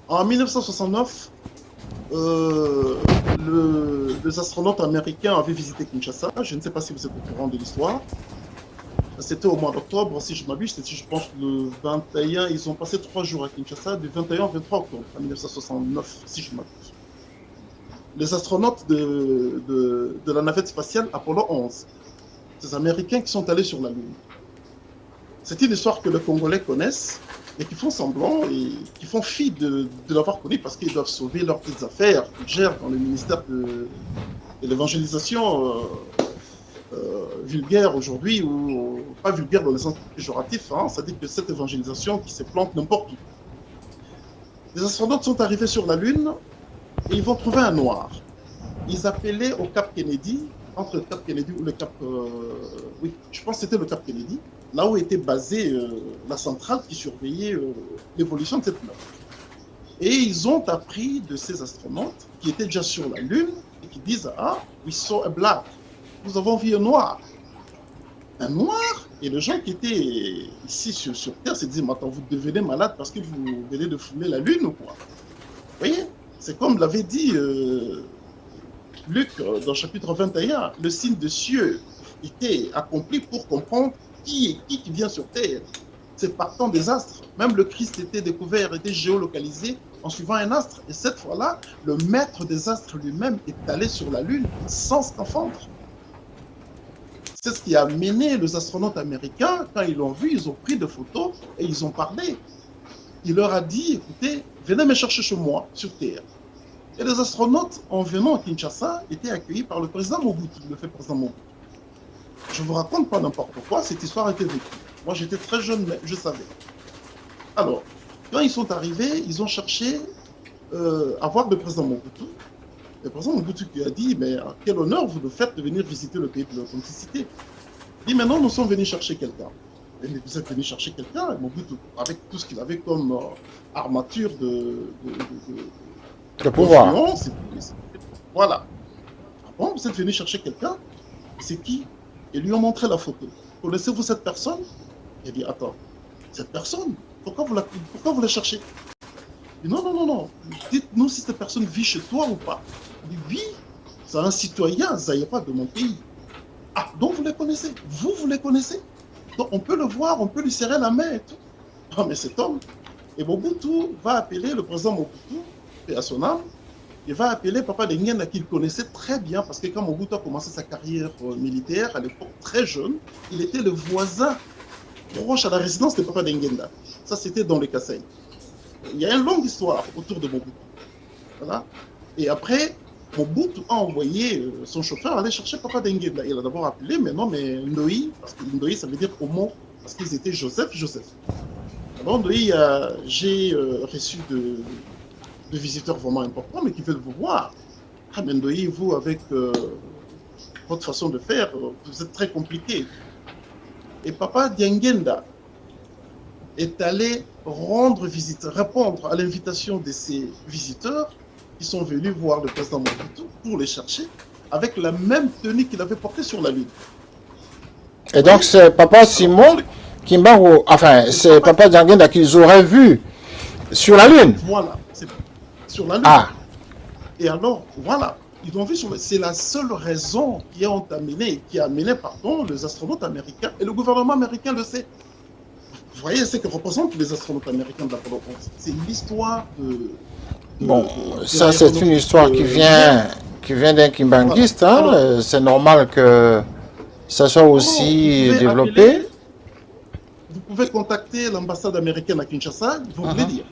En 1969, les astronautes américains avaient visité Kinshasa. Je ne sais pas si vous êtes au courant de l'histoire. C'était au mois d'octobre, si je m'abuse, c'était, je pense, le 21. Ils ont passé 3 jours à Kinshasa, du 21 au 23 octobre, en 1969, si je m'abuse. Les astronautes de la navette spatiale Apollo 11, ces Américains qui sont allés sur la Lune. C'est une histoire que les Congolais connaissent et qui font semblant et qui font fi de l'avoir connu parce qu'ils doivent sauver leurs petites affaires qu'ils gèrent dans le ministère de l'évangélisation vulgaire aujourd'hui, ou pas vulgaire dans le sens péjoratif, hein, ça dit que cette évangélisation qui se plante n'importe où. Les astronautes sont arrivés sur la Lune et ils vont trouver un noir. Ils appelaient au Cap Kennedy, entre le Cap Kennedy ou le Cap... oui, je pense que c'était le Cap Kennedy, là où était basée la centrale qui surveillait l'évolution de cette planète. Et ils ont appris de ces astronautes qui étaient déjà sur la Lune et qui disent « Ah, we saw a black ». Nous avons vu un noir. Un noir. Et les gens qui étaient ici sur Terre se disent, mais attends, vous devenez malade parce que vous venez de fouler la Lune ou quoi? Vous voyez? C'est comme l'avait dit Luc dans le chapitre 21. Le signe de cieux était accompli pour comprendre qui est qui vient sur Terre. C'est partant des astres. Même le Christ était découvert, était géolocalisé en suivant un astre. Et cette fois-là, le maître des astres lui-même est allé sur la Lune sans scaphandre. C'est ce qui a mené les astronautes américains, quand ils l'ont vu, ils ont pris des photos et ils ont parlé. Il leur a dit, écoutez, venez me chercher chez moi, sur Terre. Et les astronautes, en venant à Kinshasa, étaient accueillis par le président Mobutu, le fait président Mobutu. Je ne vous raconte pas n'importe quoi, cette histoire a été vécue. Moi, j'étais très jeune, mais je savais. Alors, quand ils sont arrivés, ils ont cherché à voir le président Mobutu. Le président Mobutu qui a dit, mais quel honneur vous nous faites de venir visiter le pays de l'authenticité. Il dit, maintenant nous sommes venus chercher quelqu'un. Et vous êtes venus chercher quelqu'un, et Mobutu, avec tout ce qu'il avait comme armature de pouvoir. Voilà. Bon, vous êtes venus chercher quelqu'un, c'est qui? Et lui ont montré la photo. Connaissez-vous cette personne? Il dit, attends, cette personne, pourquoi vous la cherchez? Il dit, non. Dites-nous si cette personne vit chez toi ou pas. Il dit, oui, c'est un citoyen zaïrois de mon pays. Ah, donc vous les connaissez? Vous les connaissez? Donc on peut le voir, on peut lui serrer la main et tout. Ah, mais cet homme. Et Mobutu va appeler le président Mobutu, et à son âme, il va appeler Papa Dengenda qu'il connaissait très bien, parce que quand Mobutu a commencé sa carrière militaire, à l'époque très jeune, il était le voisin proche à la résidence de Papa Dengenda. Ça, c'était dans le Kassai. Il y a une longue histoire autour de Mobutu. Voilà. Et après, Mobutu a envoyé son chauffeur aller chercher Papa Dengenda. Il a d'abord appelé, mais Ndoi, parce que Ndoi, ça veut dire homo, parce qu'ils étaient Joseph. Alors Ndoi, j'ai reçu de visiteurs vraiment importants, mais qui veulent vous voir. Ah, mais Ndoi, vous, avec votre façon de faire, vous êtes très compliqué. Et Papa Dengenda est allé rendre visite, répondre à l'invitation de ces visiteurs qui sont venus voir le président Mobutu pour les chercher avec la même tenue qu'il avait portée sur la Lune. Et donc c'est Papa Simon Kimbangu, enfin c'est Papa Dianguinda qu'ils auraient vu sur la Lune. Voilà, c'est sur la Lune. Ah. Et alors, voilà, ils ont vu sur c'est la seule raison qui a amené, les astronautes américains, et le gouvernement américain le sait. Vous voyez ce que représentent les astronautes américains d'Apollo 11. C'est l'histoire bon, ça c'est une histoire qui vient d'un kimbanguiste, hein. C'est normal que ça soit aussi développé. Vous pouvez contacter l'ambassade américaine à Kinshasa, ils vont vous le dire.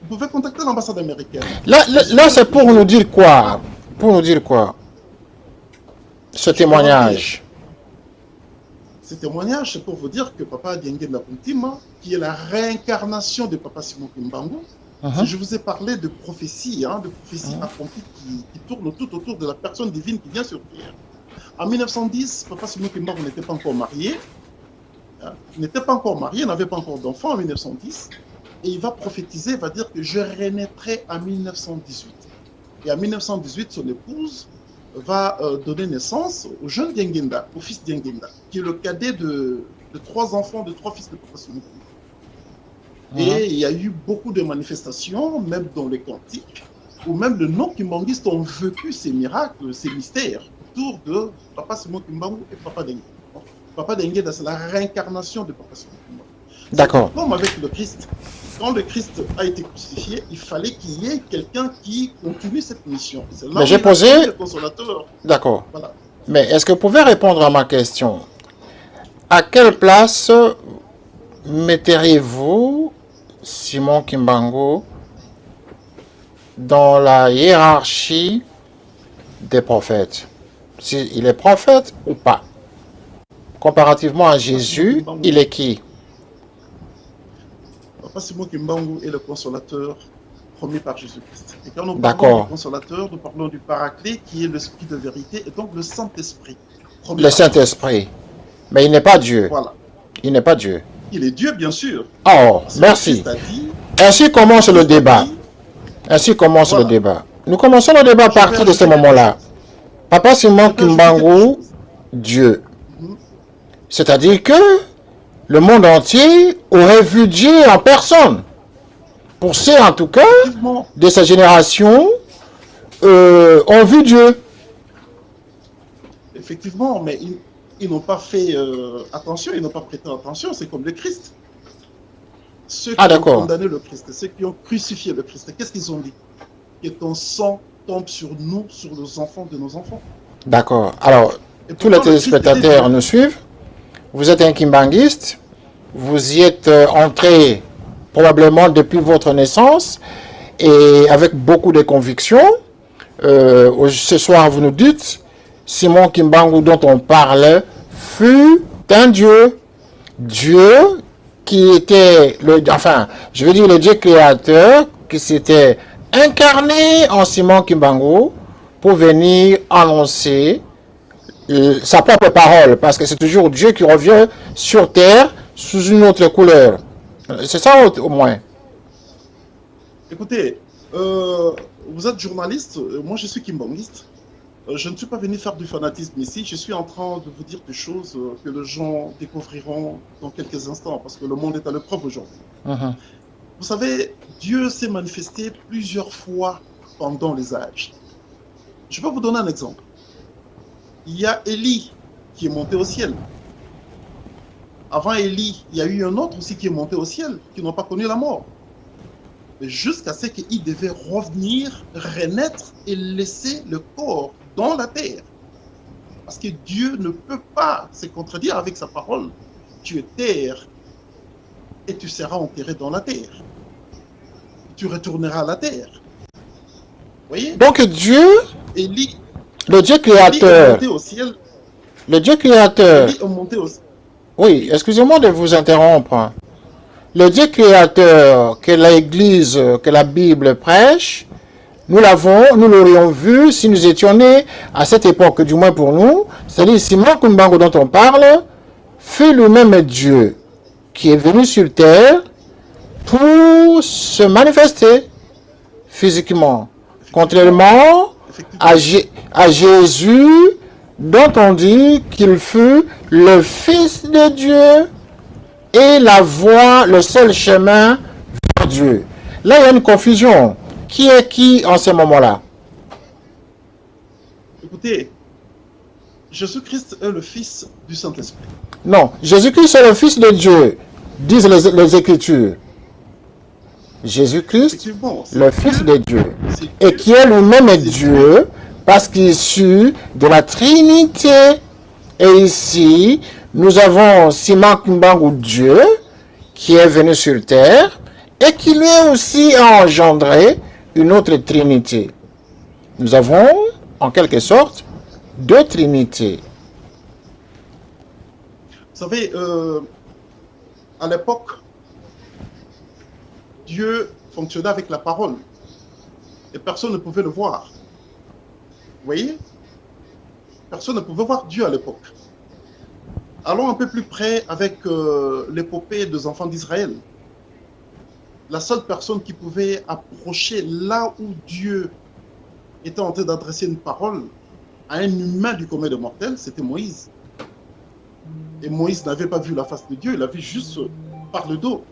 Vous pouvez contacter l'ambassade américaine. Là c'est pour nous dire quoi? Pour nous dire quoi? Ce témoignage. Ce témoignage, c'est pour vous dire que Papa Dianguinda Kuntima, qui est la réincarnation de Papa Simon Kimbangu, je vous ai parlé de prophéties, accomplies qui tournent tout autour de la personne divine qui vient sur Terre. En 1910, Papa Simon Kimbangu n'était pas encore marié. Il n'était pas encore marié, il n'avait pas encore d'enfant en 1910. Et il va prophétiser, il va dire que je renaîtrai en 1918. Et en 1918, son épouse va donner naissance au jeune Dianguinda, au fils Dianguinda, qui est le cadet de 3 enfants, de 3 fils de Papa Simon Kimbangu. Et il y a eu beaucoup de manifestations, même dans les cantiques, où même les non-kimbanguistes ont vécu ces miracles, ces mystères, autour de Papa Simon Kimbangu et Papa Dianguinda. Papa Dianguinda, c'est la réincarnation de Papa Simon Kimbangu. D'accord. Comme avec le Christ. Quand le Christ a été crucifié, il fallait qu'il y ait quelqu'un qui continue cette mission. Mais j'ai posé... D'accord. Voilà. Mais est-ce que vous pouvez répondre à ma question? À quelle place metteriez-vous Simon Kimbangu dans la hiérarchie des prophètes? S'il est prophète ou pas? Comparativement à Jésus, il est qui? Papa Simon Kimbangu est le consolateur promis par Jésus-Christ. Et quand nous parlons du consolateur, nous parlons du paraclet qui est l'esprit de vérité et donc le Saint-Esprit. Le Saint-Esprit. Mais il n'est pas Dieu. Voilà. Il n'est pas Dieu. Il est Dieu, bien sûr. Oh, merci. Ainsi commence le débat. Ainsi commence le débat. Nous commençons le débat à partir de ce moment-là. Papa Simon Kimbangu, Dieu. C'est-à-dire que le monde entier aurait vu Dieu en personne. Pour ceux, en tout cas, de sa génération, ont vu Dieu. Effectivement, mais ils n'ont pas fait attention, ils n'ont pas prêté attention, c'est comme le Christ. Ceux qui ont condamné le Christ, ceux qui ont crucifié le Christ, qu'est-ce qu'ils ont dit? Que ton sang tombe sur nous, sur les enfants de nos enfants. D'accord. Alors, tous les téléspectateurs nous suivent. Vous êtes un kimbanguiste, vous y êtes entré probablement depuis votre naissance et avec beaucoup de convictions. Ce soir, vous nous dites, Simon Kimbangu dont on parle fut un Dieu. Dieu qui était, le Dieu créateur, qui s'était incarné en Simon Kimbangu pour venir annoncer sa propre parole, parce que c'est toujours Dieu qui revient sur terre sous une autre couleur. C'est ça au moins. Écoutez, vous êtes journaliste, moi je suis kimbanguiste. Je ne suis pas venu faire du fanatisme ici, je suis en train de vous dire des choses que les gens découvriront dans quelques instants, parce que le monde est à l'épreuve aujourd'hui. Vous savez, Dieu s'est manifesté plusieurs fois pendant les âges. Je peux vous donner un exemple. Il y a Élie qui est monté au ciel. Avant Élie, il y a eu un autre aussi qui est monté au ciel, qui n'ont pas connu la mort. Jusqu'à ce qu'il devait revenir, renaître et laisser le corps dans la terre. Parce que Dieu ne peut pas se contredire avec sa parole. Tu es terre et tu seras enterré dans la terre. Tu retourneras à la terre. Vous voyez? Donc Dieu, Élie, le Dieu créateur, Élie est monté au ciel. Le Dieu créateur. Élie est monté au ciel. Oui, excusez-moi de vous interrompre. Le Dieu créateur que l'Église, que la Bible prêche, nous l'aurions vu si nous étions nés à cette époque, du moins pour nous. C'est-à-dire, Simon Kimbangu dont on parle, fut lui-même Dieu. qui est venu sur terre pour se manifester physiquement. Contrairement à Jésus, dont on dit qu'il fut le Fils de Dieu et la voie, le seul chemin vers Dieu. Là, il y a une confusion. Qui est qui en ce moment-là? Écoutez, Jésus-Christ est le Fils du Saint-Esprit. Non, Jésus-Christ est le Fils de Dieu, disent les Écritures. Jésus-Christ, le Fils de Dieu, et qui est lui-même Dieu, parce qu'il est issu de la Trinité. Et ici, nous avons Simon Kimbangu Dieu, qui est venu sur terre, et qui lui a aussi engendré une autre Trinité. Nous avons, en quelque sorte, deux Trinités. Vous savez, à l'époque, Dieu fonctionnait avec la parole. Et personne ne pouvait le voir. Vous voyez? Personne ne pouvait voir Dieu à l'époque. Allons un peu plus près avec l'épopée des enfants d'Israël. La seule personne qui pouvait approcher là où Dieu était en train d'adresser une parole à un humain du commun des mortels, c'était Moïse. Et Moïse n'avait pas vu la face de Dieu, il l'a vu juste par le dos.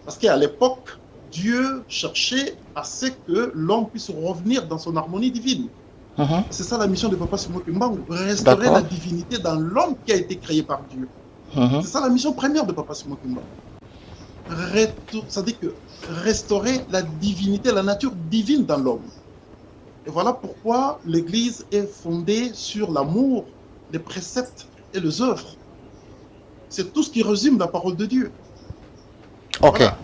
Parce qu'à l'époque, Dieu cherchait à ce que l'homme puisse revenir dans son harmonie divine. C'est ça la mission de Papa Simon Kimbangu, restaurer la divinité dans l'homme qui a été créé par Dieu. C'est ça la mission première de Papa Simon Kimbangu. C'est-à-dire que restaurer la divinité, la nature divine dans l'homme. Et voilà pourquoi l'Église est fondée sur l'amour, les préceptes et les œuvres. C'est tout ce qui résume la parole de Dieu. Ok. Voilà.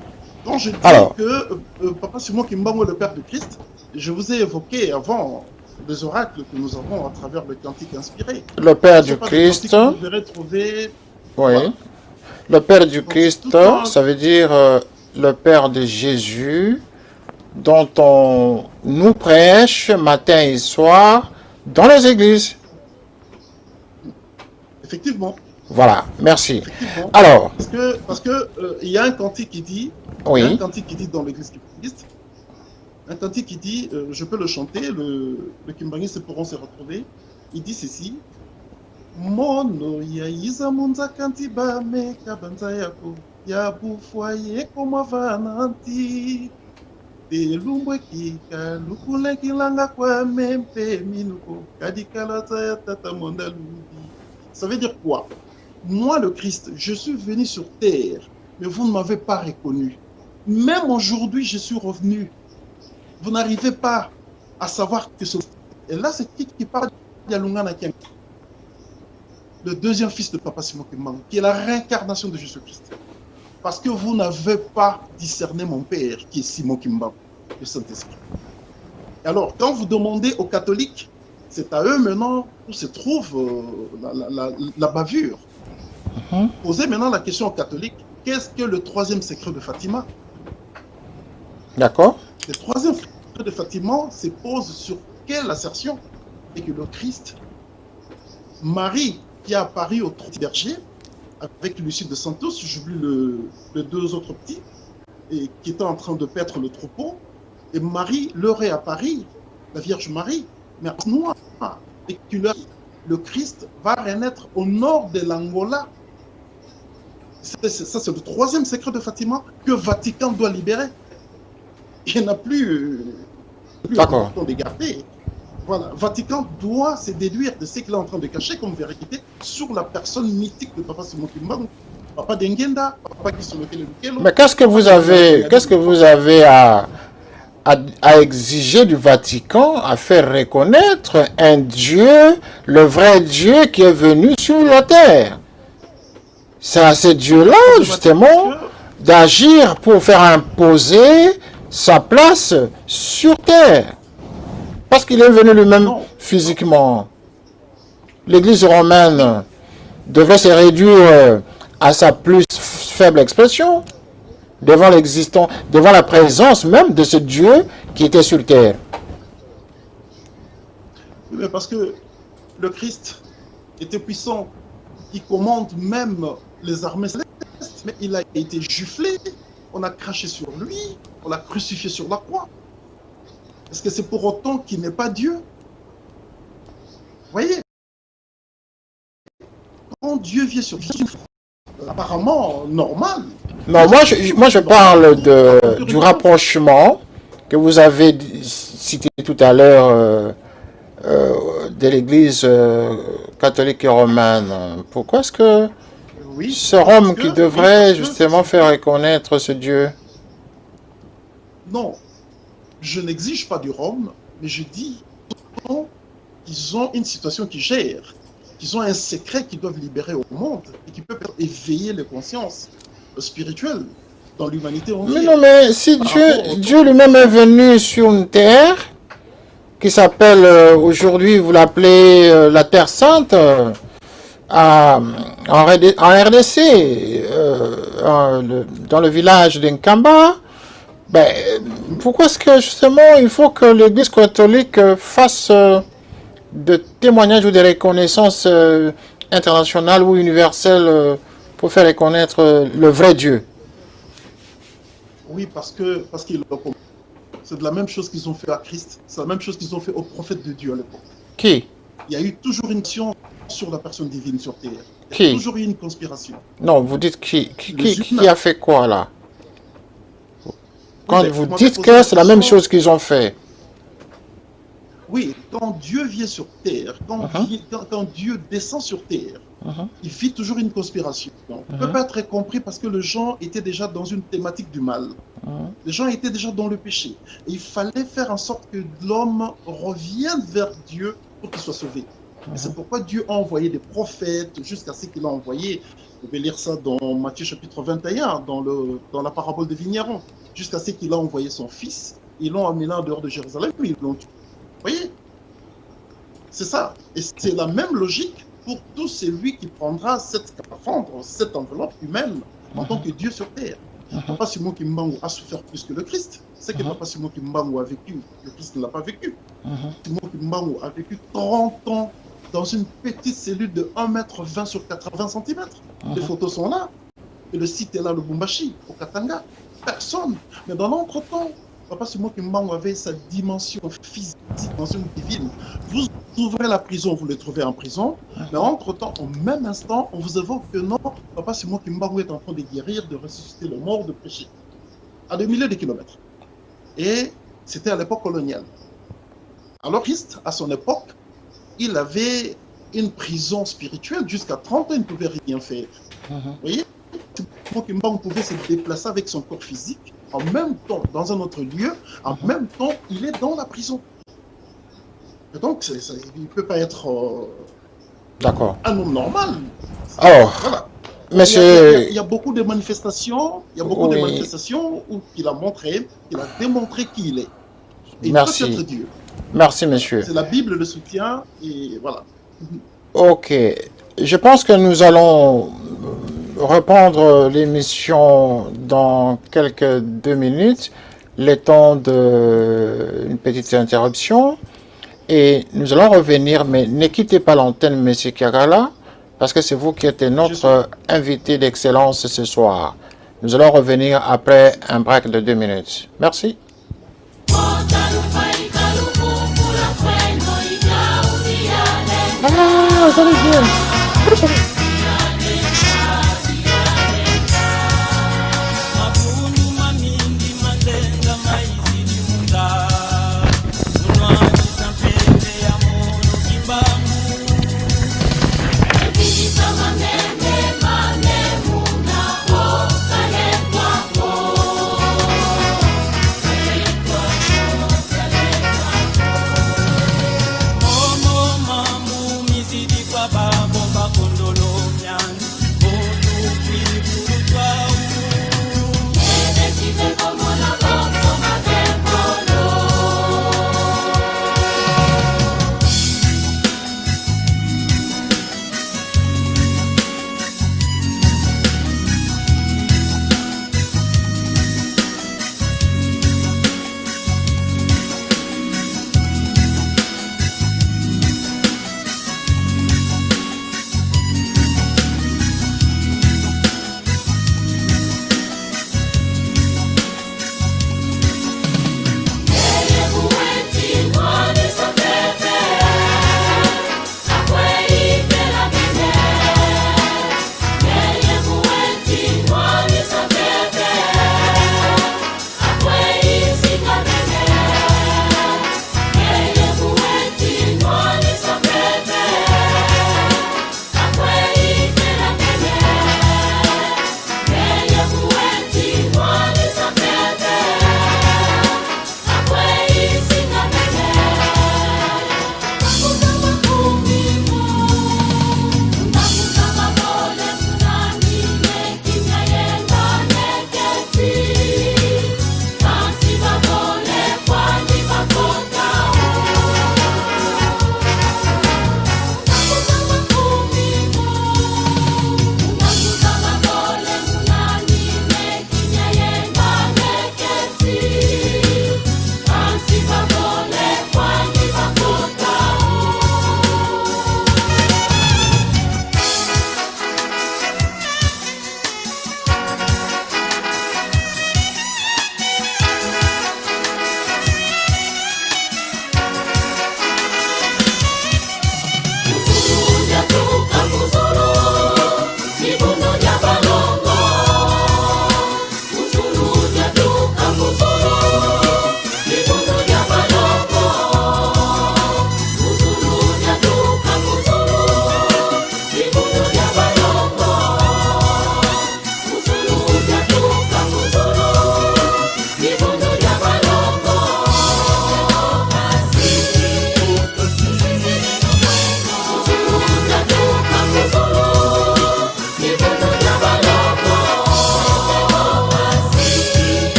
Quand je dis que Papa Simon Kimbangu est le Père de Christ, je vous ai évoqué avant les oracles que nous avons à travers le cantique inspiré. Le Père du Christ. Vous verrez trouver. Oui. Voilà. Le Père du Christ, ça veut dire le Père de Jésus, dont on nous prêche matin et soir dans les églises. Effectivement. Voilà, merci. Alors, parce que il y a un cantique qui dit, oui. Il y a un cantique qui dit dans l'église kimbanguiste, un cantique qui dit, je peux le chanter, le kimbanguiste pourront se retrouver. Il dit ceci. Mono ya iza munza kanti ba me kabanza yako ya bufoye koma vananti de lumbwe kika lukule kilanga kwa mempe minuko kadikala ya tata mondalubi. Ça veut dire quoi? Moi le Christ, je suis venu sur terre, mais vous ne m'avez pas reconnu. Même aujourd'hui, je suis revenu. Vous n'arrivez pas à savoir que ce... Et là, c'est qui parle d'Yalungana Kiang, le deuxième fils de Papa Simon Kimbangu, qui est la réincarnation de Jésus-Christ. Parce que vous n'avez pas discerné mon Père, qui est Simon Kimbangu, le Saint-Esprit. Alors, quand vous demandez aux catholiques, c'est à eux maintenant où se trouve la bavure. Posez maintenant la question aux catholiques, qu'est-ce que le troisième secret de Fatima? D'accord. Le troisième secret de Fatima se pose sur quelle assertion? Et que le Christ, Marie, qui a apparu au trône berger, avec Lucie de Santos, j'oublie les deux autres petits, et qui étaient en train de paître le troupeau, et Marie leur est apparue, la Vierge Marie, mais en noir, et que le Christ va renaître au nord de l'Angola. Ça, c'est le troisième secret de Fatima que Vatican doit libérer. Il n'a plus important de garder. Voilà, Vatican doit se déduire de ce qu'il est en train de cacher comme vérité sur la personne mythique de Papa Simon Kimbangu, Papa Dengenda, Papa Kisolokele Lukelo. Mais qu'est-ce que vous avez à exiger du Vatican, à faire reconnaître un Dieu, le vrai Dieu qui est venu sur la terre? C'est à ce Dieu-là, justement, d'agir pour faire imposer sa place sur terre. Parce qu'il est venu lui-même physiquement. L'Église romaine devait se réduire à sa plus faible expression devant l'existence, devant la présence même de ce Dieu qui était sur terre. Oui, mais parce que le Christ était puissant, il commande même les armées célestes. mais il a été giflé, on a craché sur lui, on l'a crucifié sur la croix. Est-ce que c'est pour autant qu'il n'est pas Dieu? Vous voyez? Quand Dieu vient sur apparemment normal. Non, moi je parle du rapprochement que vous avez cité tout à l'heure de l'Église catholique et romaine. Pourquoi est-ce que ce Rome qui devrait justement faire reconnaître ce Dieu? Non, je n'exige pas du Rome, mais je dis qu'ils ont une situation qui gère, qu'ils ont un secret qu'ils doivent libérer au monde et qui peut éveiller les consciences spirituelles dans l'humanité entière. Mais non, mais si Dieu lui-même est venu sur une terre qui s'appelle aujourd'hui, vous l'appelez la Terre Sainte, en RDC, dans le village d'Nkamba, ben, pourquoi est-ce que justement il faut que l'Église catholique fasse de témoignages ou de reconnaissances internationales ou universelles pour faire reconnaître le vrai Dieu? Oui, parce qu'ils c'est de la même chose qu'ils ont fait à Christ, c'est la même chose qu'ils ont fait aux prophètes de Dieu à l'époque. Qui? Il y a eu toujours une mission sur la personne divine sur terre. Qui? Il y a toujours eu une conspiration. Non, vous dites qui a fait quoi là? Quand vous dites que c'est la même chose qu'ils ont fait. Oui, quand Dieu vient sur terre, quand Dieu descend sur terre, il vit toujours une conspiration. Il ne peut pas être compris parce que les gens étaient déjà dans une thématique du mal. Les gens étaient déjà dans le péché. Et il fallait faire en sorte que l'homme revienne vers Dieu pour qu'il soit sauvé. Et c'est pourquoi Dieu a envoyé des prophètes jusqu'à ce qu'il a envoyé. Vous pouvez lire ça dans Matthieu chapitre 21, dans la parabole des vignerons. Jusqu'à ce qu'il a envoyé son fils. Ils l'ont amené en dehors de Jérusalem, mais ils l'ont tué. Vous voyez? C'est ça. Et c'est la même logique pour tout celui qui prendra cette scaphandre, cette enveloppe humaine en tant que Dieu sur terre. Papa Simon Kimbangu a souffert plus que le Christ. C'est que Papa Simon Kimbangu a vécu, le Christ ne l'a pas vécu. Simon Kimbangu a vécu 30 ans dans une petite cellule de 1,20 m sur 80 cm. Les photos sont là. Et le site est là, le Bumbashi, au Katanga. Personne. Mais dans l'entretemps, Papa Simon Kimbangu avait sa dimension physique, dimension divine. Vous ouvrez la prison, vous le trouvez en prison, mais entre-temps, au même instant, on vous évoque que non, Papa Simon Kimbangu est en train de guérir, de ressusciter le mort, de prêcher, à des milliers de kilomètres. Et c'était à l'époque coloniale. Alors Christ, à son époque, il avait une prison spirituelle, jusqu'à 30 ans, il ne pouvait rien faire. Vous voyez, Simon Kimbangu pouvait se déplacer avec son corps physique, en même temps, dans un autre lieu, en même temps, il est dans la prison. Et donc, il ne peut pas être un homme normal. Alors, voilà. Monsieur... Il y a beaucoup de manifestations, où il a montré, il a démontré qui il est. Et merci. Il peut être Dieu. Merci, monsieur. C'est la Bible le soutient, et voilà. Ok. Je pense que nous allons reprendre l'émission dans quelques 2 minutes, le temps d'une petite interruption, et nous allons revenir, mais ne quittez pas l'antenne, monsieur Kiagala, parce que c'est vous qui êtes notre invité d'excellence ce soir. Nous allons revenir après un break de 2 minutes. Merci. Baba bomba kondolo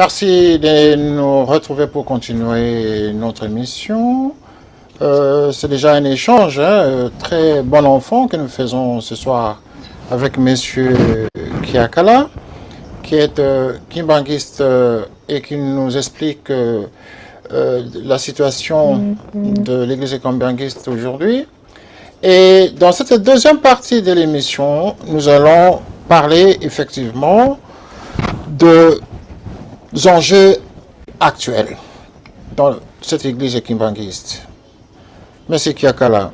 Merci de nous retrouver pour continuer notre émission. C'est déjà un échange, très bon enfant que nous faisons ce soir avec Monsieur Kiakala, qui est kimbanguiste et qui nous explique la situation de l'église kimbanguiste aujourd'hui. Et dans cette deuxième partie de l'émission, nous allons parler effectivement de enjeux actuels dans cette église kimbanguiste. Monsieur Kiakala,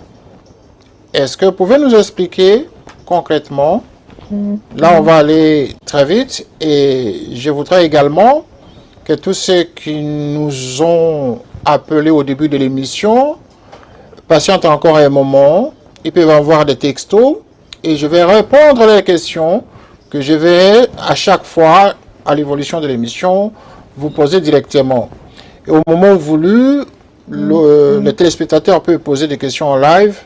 est-ce que vous pouvez nous expliquer concrètement? Là, on va aller très vite et je voudrais également que tous ceux qui nous ont appelés au début de l'émission patientent encore un moment. Ils peuvent avoir des textos et je vais répondre à les questions que je vais à chaque fois à l'évolution de l'émission vous poser directement. Et au moment voulu, le téléspectateur peut poser des questions en live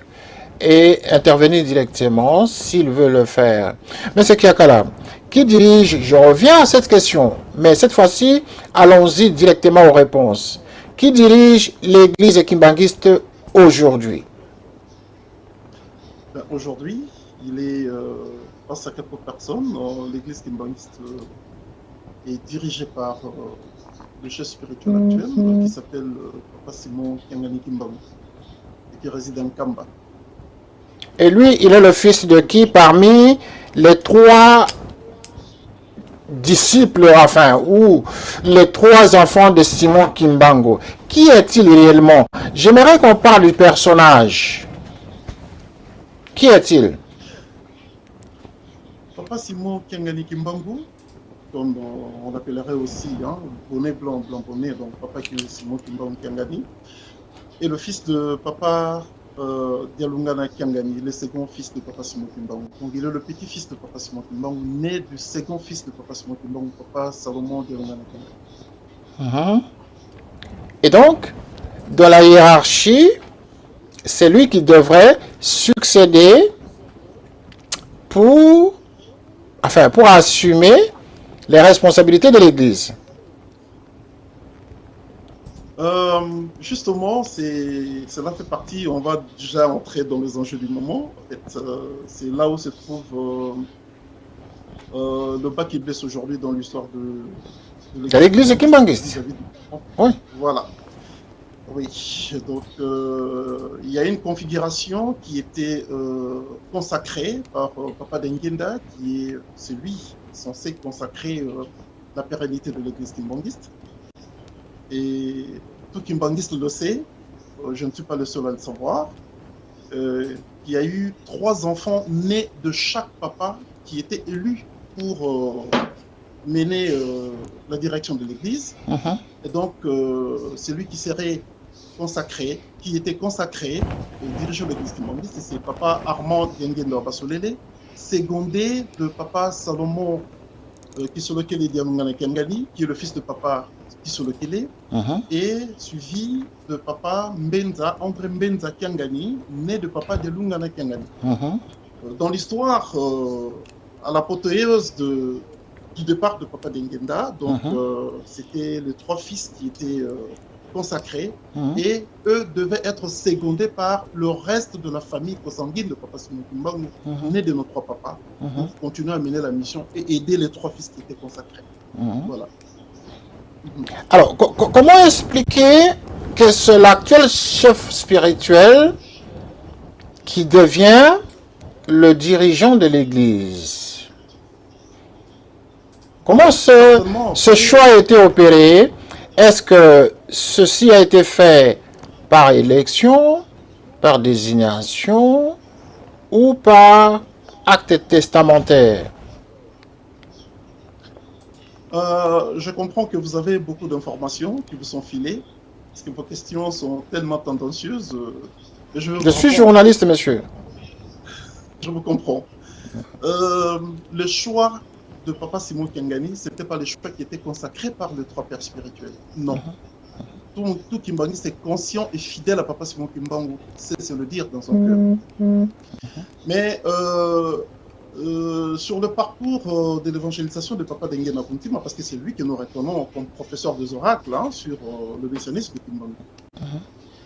et intervenir directement s'il veut le faire. Monsieur Kiakala, qui dirige, je reviens à cette question, mais cette fois-ci, allons-y directement aux réponses. Qui dirige l'église kimbanguiste aujourd'hui? Aujourd'hui, il est face à quelques personnes. L'église kimbanguiste est dirigée par le chef spirituel actuel qui s'appelle Papa Simon Kiangani Kimbangu et qui réside en Kamba. Et lui, il est le fils de qui parmi les trois disciples, enfin, ou les trois enfants de Simon Kimbangu? Qui est-il réellement? J'aimerais qu'on parle du personnage. Qui est-il? Papa Simon Kiangani Kimbangu, comme on l'appellerait aussi, bonnet blanc, blanc bonnet, donc Papa Simon Kimbangu Kiangani, est le fils de Papa Dialungana Kiangani, le second fils de Papa Simon Kimbangu. Donc il est le petit-fils de Papa Simon Kimbangu, né du second fils de Papa Simon Kimbangu, Papa Salomon Dialungana Kiangani. Et donc, dans la hiérarchie, c'est lui qui devrait succéder pour assumer les responsabilités de l'Église. Justement, cela fait partie, on va déjà entrer dans les enjeux du moment. En fait, c'est là où se trouve le bas qui blesse aujourd'hui dans l'histoire de l'Église kimbanguiste. Oui. Voilà. Oui, donc il y a une configuration qui était consacrée par Papa Dengenda, qui est celui censé consacrer la pérennité de l'église kimbanguiste. Et tout kimbanguiste le sait, je ne suis pas le seul à le savoir, il y a eu 3 enfants nés de chaque papa qui étaient élus pour mener la direction de l'église. Et donc, celui qui serait consacré, qui était consacré au dirigeant de l'église kimbanguiste, c'est Papa Armand Dengenda Basolele, secondé de Papa Salomon Kisolokele Dialungana Kiangani, qui est le fils de Papa Kisolokele, et suivi de Papa Mbenza, André Mbenza Kiangani, né de Papa Dialungana Kiangani. Dans l'histoire, à l'apothéose du départ de Papa Dengenda, donc c'était les 3 fils qui étaient consacrés, et eux devaient être secondés par le reste de la famille consanguine de Papa Simon Kimbangu, né de nos 3 papas, pour continuer à mener la mission et aider les 3 fils qui étaient consacrés. Voilà. Alors, comment expliquer que c'est l'actuel chef spirituel qui devient le dirigeant de l'Église? Comment ce choix a été opéré? Est-ce que ceci a été fait par élection, par désignation ou par acte testamentaire? Je comprends que vous avez beaucoup d'informations qui vous sont filées, parce que vos questions sont tellement tendancieuses. Je suis journaliste, monsieur. Je vous comprends. Le choix de Papa Simon Kiangani, ce n'était pas le choix qui était consacré par les 3 pères spirituels. Non. Tout kimbanguiste est conscient et fidèle à Papa Simon Kimbangu, c'est le dire dans son cœur. Mais sur le parcours de l'évangélisation de Papa Dengue Nakuntima, parce que c'est lui que nous retenons comme professeur des oracles sur le messianisme de Kimbangui.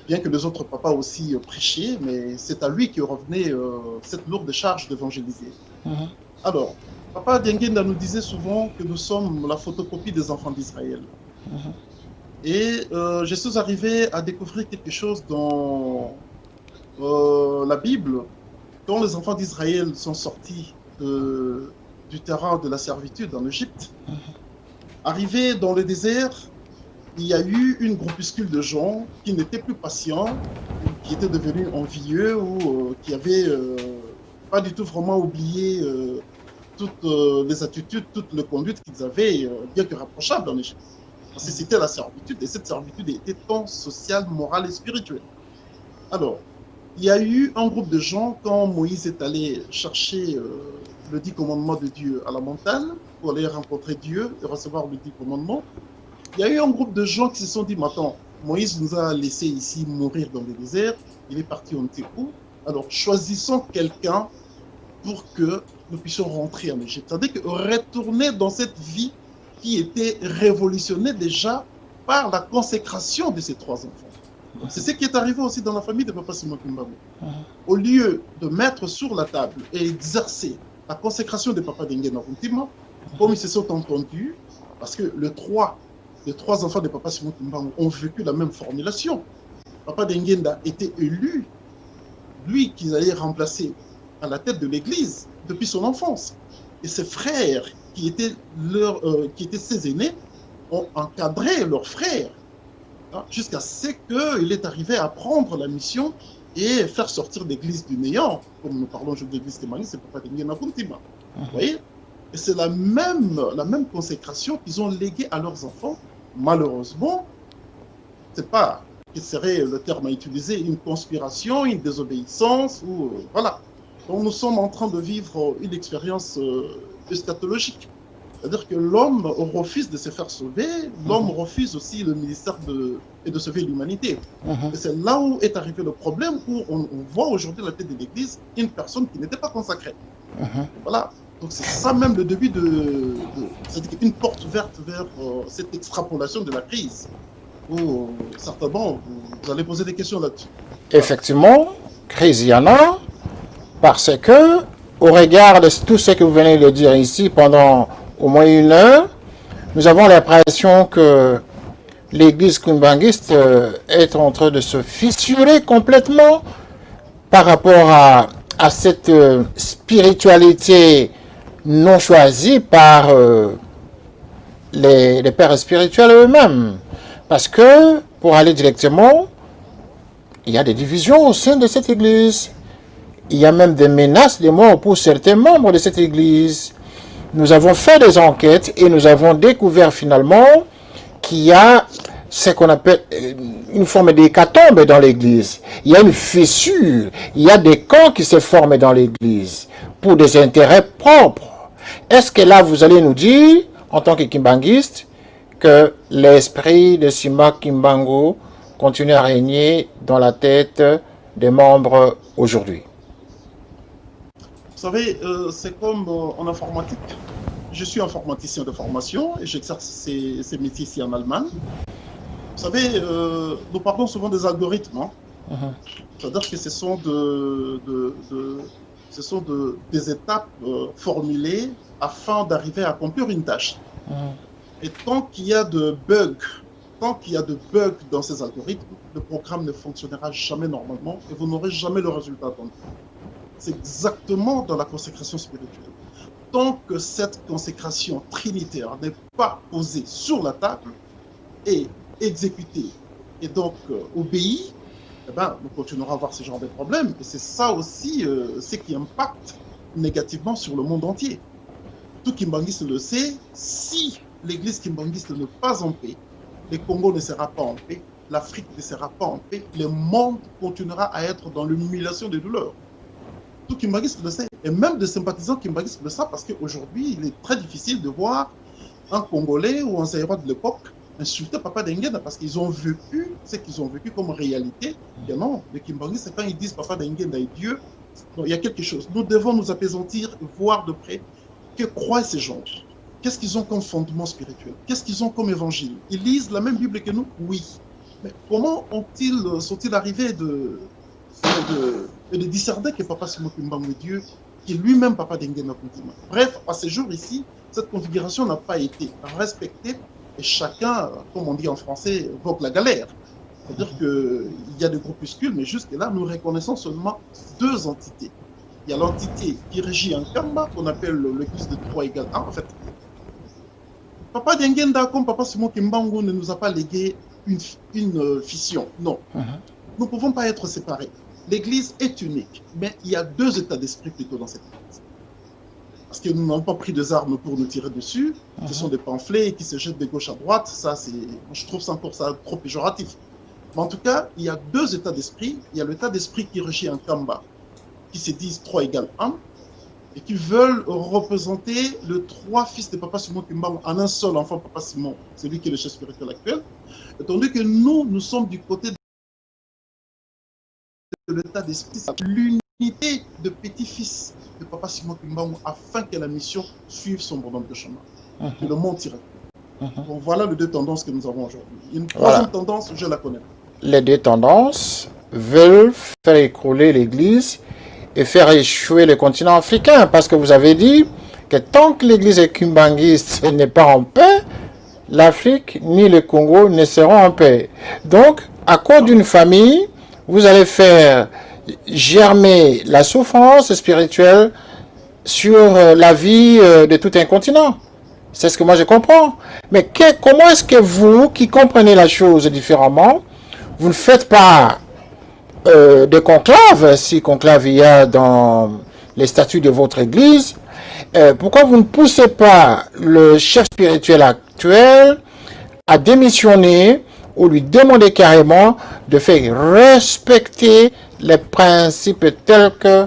Bien que les autres papas aussi prêchaient, mais c'est à lui que revenait cette lourde charge d'évangéliser. Alors, Papa Dengue nous disait souvent que nous sommes la photocopie des enfants d'Israël. Et je suis arrivé à découvrir quelque chose dans la Bible. Quand les enfants d'Israël sont sortis du terrain de la servitude en Égypte, arrivés dans le désert, il y a eu une groupuscule de gens qui n'étaient plus patients, qui étaient devenus envieux ou qui avaient pas du tout vraiment oublié toutes les attitudes, toutes les conduites qu'ils avaient, bien que rapprochables en Égypte. Parce que c'était la servitude, et cette servitude était tant sociale, morale et spirituelle. Alors, il y a eu un groupe de gens, quand Moïse est allé chercher le 10 commandements de Dieu à la montagne, pour aller rencontrer Dieu et recevoir le 10 commandements, il y a eu un groupe de gens qui se sont dit, mais attends, Moïse nous a laissé ici mourir dans le désert, il est parti on ne sait où, alors choisissons quelqu'un pour que nous puissions rentrer en Égypte. C'est-à-dire que retourner dans cette vie qui était révolutionnée déjà par la consécration de ces 3 enfants. C'est ce qui est arrivé aussi dans la famille de Papa Simon Kimbangou. Au lieu de mettre sur la table et exercer la consécration de Papa Dengue Nakuntima, comme ils se sont entendus, parce que les trois enfants de Papa Simon Kimbangou ont vécu la même formulation. Papa Dengue a été élu, lui qui allait remplacer à la tête de l'église depuis son enfance. Et ses frères, qui étaient ses aînés, ont encadré leurs frères jusqu'à ce qu'il est arrivé à prendre la mission et faire sortir l'église du néant. Comme nous parlons aujourd'hui de l'église Témani, c'est Papa Dengue Nakuntima. Vous voyez? Et c'est la même consécration qu'ils ont léguée à leurs enfants. Malheureusement, c'est pas, quel serait le terme à utiliser, une conspiration, une désobéissance, ou voilà. Donc nous sommes en train de vivre une expérience eschatologique. C'est-à-dire que l'homme refuse de se faire sauver, l'homme refuse aussi le ministère de sauver l'humanité. Et c'est là où est arrivé le problème, où on voit aujourd'hui à la tête de l'Église une personne qui n'était pas consacrée. Voilà. Donc c'est ça même le début c'est-à-dire une porte ouverte vers cette extrapolation de la crise. Où certainement, vous allez poser des questions là-dessus. Effectivement, crise il y en a, parce que, au regard de tout ce que vous venez de dire ici pendant au moins 1 heure, nous avons l'impression que l'église kimbanguiste est en train de se fissurer complètement par rapport à cette spiritualité non choisie par les pères spirituels eux-mêmes. Parce que, pour aller directement, il y a des divisions au sein de cette église. Il y a même des menaces de mort pour certains membres de cette église. Nous avons fait des enquêtes et nous avons découvert finalement qu'il y a ce qu'on appelle une forme d'hécatombe dans l'église. Il y a une fissure, il y a des camps qui se forment dans l'église pour des intérêts propres. Est-ce que là vous allez nous dire, en tant que kimbanguiste, que l'esprit de Simba Kimbangu continue à régner dans la tête des membres aujourd'hui? Vous savez, c'est comme en informatique. Je suis informaticien de formation et j'exerce ces métiers ici en Allemagne. Vous savez, nous parlons souvent des algorithmes. C'est-à-dire que ce sont des étapes formulées afin d'arriver à accomplir une tâche. Et tant qu'il y a de bugs, dans ces algorithmes, le programme ne fonctionnera jamais normalement et vous n'aurez jamais le résultat attendu. C'est exactement dans la consécration spirituelle. Tant que cette consécration trinitaire n'est pas posée sur la table et exécutée et donc obéie, eh ben, nous continuerons à avoir ce genre de problèmes. Et c'est ça aussi ce qui impacte négativement sur le monde entier. Tout kimbanguiste le sait, si l'église kimbanguiste n'est pas en paix, le Congo ne sera pas en paix, l'Afrique ne sera pas en paix, le monde continuera à être dans l'humiliation des douleurs. Tout kimbanguiste le sait, et même des sympathisants kimbanguistes le savent, parce qu'aujourd'hui, il est très difficile de voir un Congolais ou un Zaïrois de l'époque insulter Papa Dengue parce qu'ils ont vécu ce qu'ils ont vécu comme réalité. Et non, les kimbanguistes, quand ils disent Papa Dengue est Dieu, Non, il y a quelque chose. Nous devons nous apaisantir, voir de près que croient ces gens. Qu'est-ce qu'ils ont comme fondement spirituel? Qu'est-ce qu'ils ont comme évangile? Ils lisent la même Bible que nous? Oui. Mais comment sont-ils arrivés de discerner que Papa Simon Kimbangu est Dieu, qui est lui-même Papa d'Engen Continent? Bref, à ce jour ici, cette configuration n'a pas été respectée et chacun, comme on dit en français, vogue la galère. C'est-à-dire qu'il y a des groupuscules, mais jusque-là, nous reconnaissons seulement deux entités. Il y a l'entité qui régit un Kamba, qu'on appelle l'église de 3 égale 1. En fait, Papa Dengenda, comme Papa Simon Kimbangu, ne nous a pas légué une fission. Non. Nous ne pouvons pas être séparés. L'église est unique, mais il y a deux états d'esprit plutôt dans cette église. Parce que nous n'avons pas pris des armes pour nous tirer dessus. Ce sont des pamphlets qui se jettent de gauche à droite. Ça, je trouve ça encore trop péjoratif. Mais en tout cas, il y a deux états d'esprit. Il y a l'état d'esprit qui régit un Kamba, qui se disent 3 égale 1, et qui veulent représenter le 3 fils de Papa Simon Kimbangu en un seul enfant, Papa Simon, celui qui est le chef spirituel actuel. Et tandis que nous sommes du côté de l'état d'esprit, l'unité de petits-fils de Papa Simon Kimbangu, afin que la mission suive son bonhomme de chemin, que le monde tire. Donc voilà les deux tendances que nous avons aujourd'hui. Une troisième tendance, je la connais. Les deux tendances veulent faire écrouler l'Église et faire échouer le continent africain, parce que vous avez dit que tant que l'Église kimbanguiste n'est pas en paix, l'Afrique ni le Congo ne seront en paix. Donc, à cause d'une famille, vous allez faire germer la souffrance spirituelle sur la vie de tout un continent. C'est ce que moi je comprends. Mais comment est-ce que vous, qui comprenez la chose différemment, vous ne faites pas de conclave, si conclave il y a dans les statuts de votre église, pourquoi vous ne poussez pas le chef spirituel actuel à démissionner ou lui demander carrément de faire respecter les principes tels que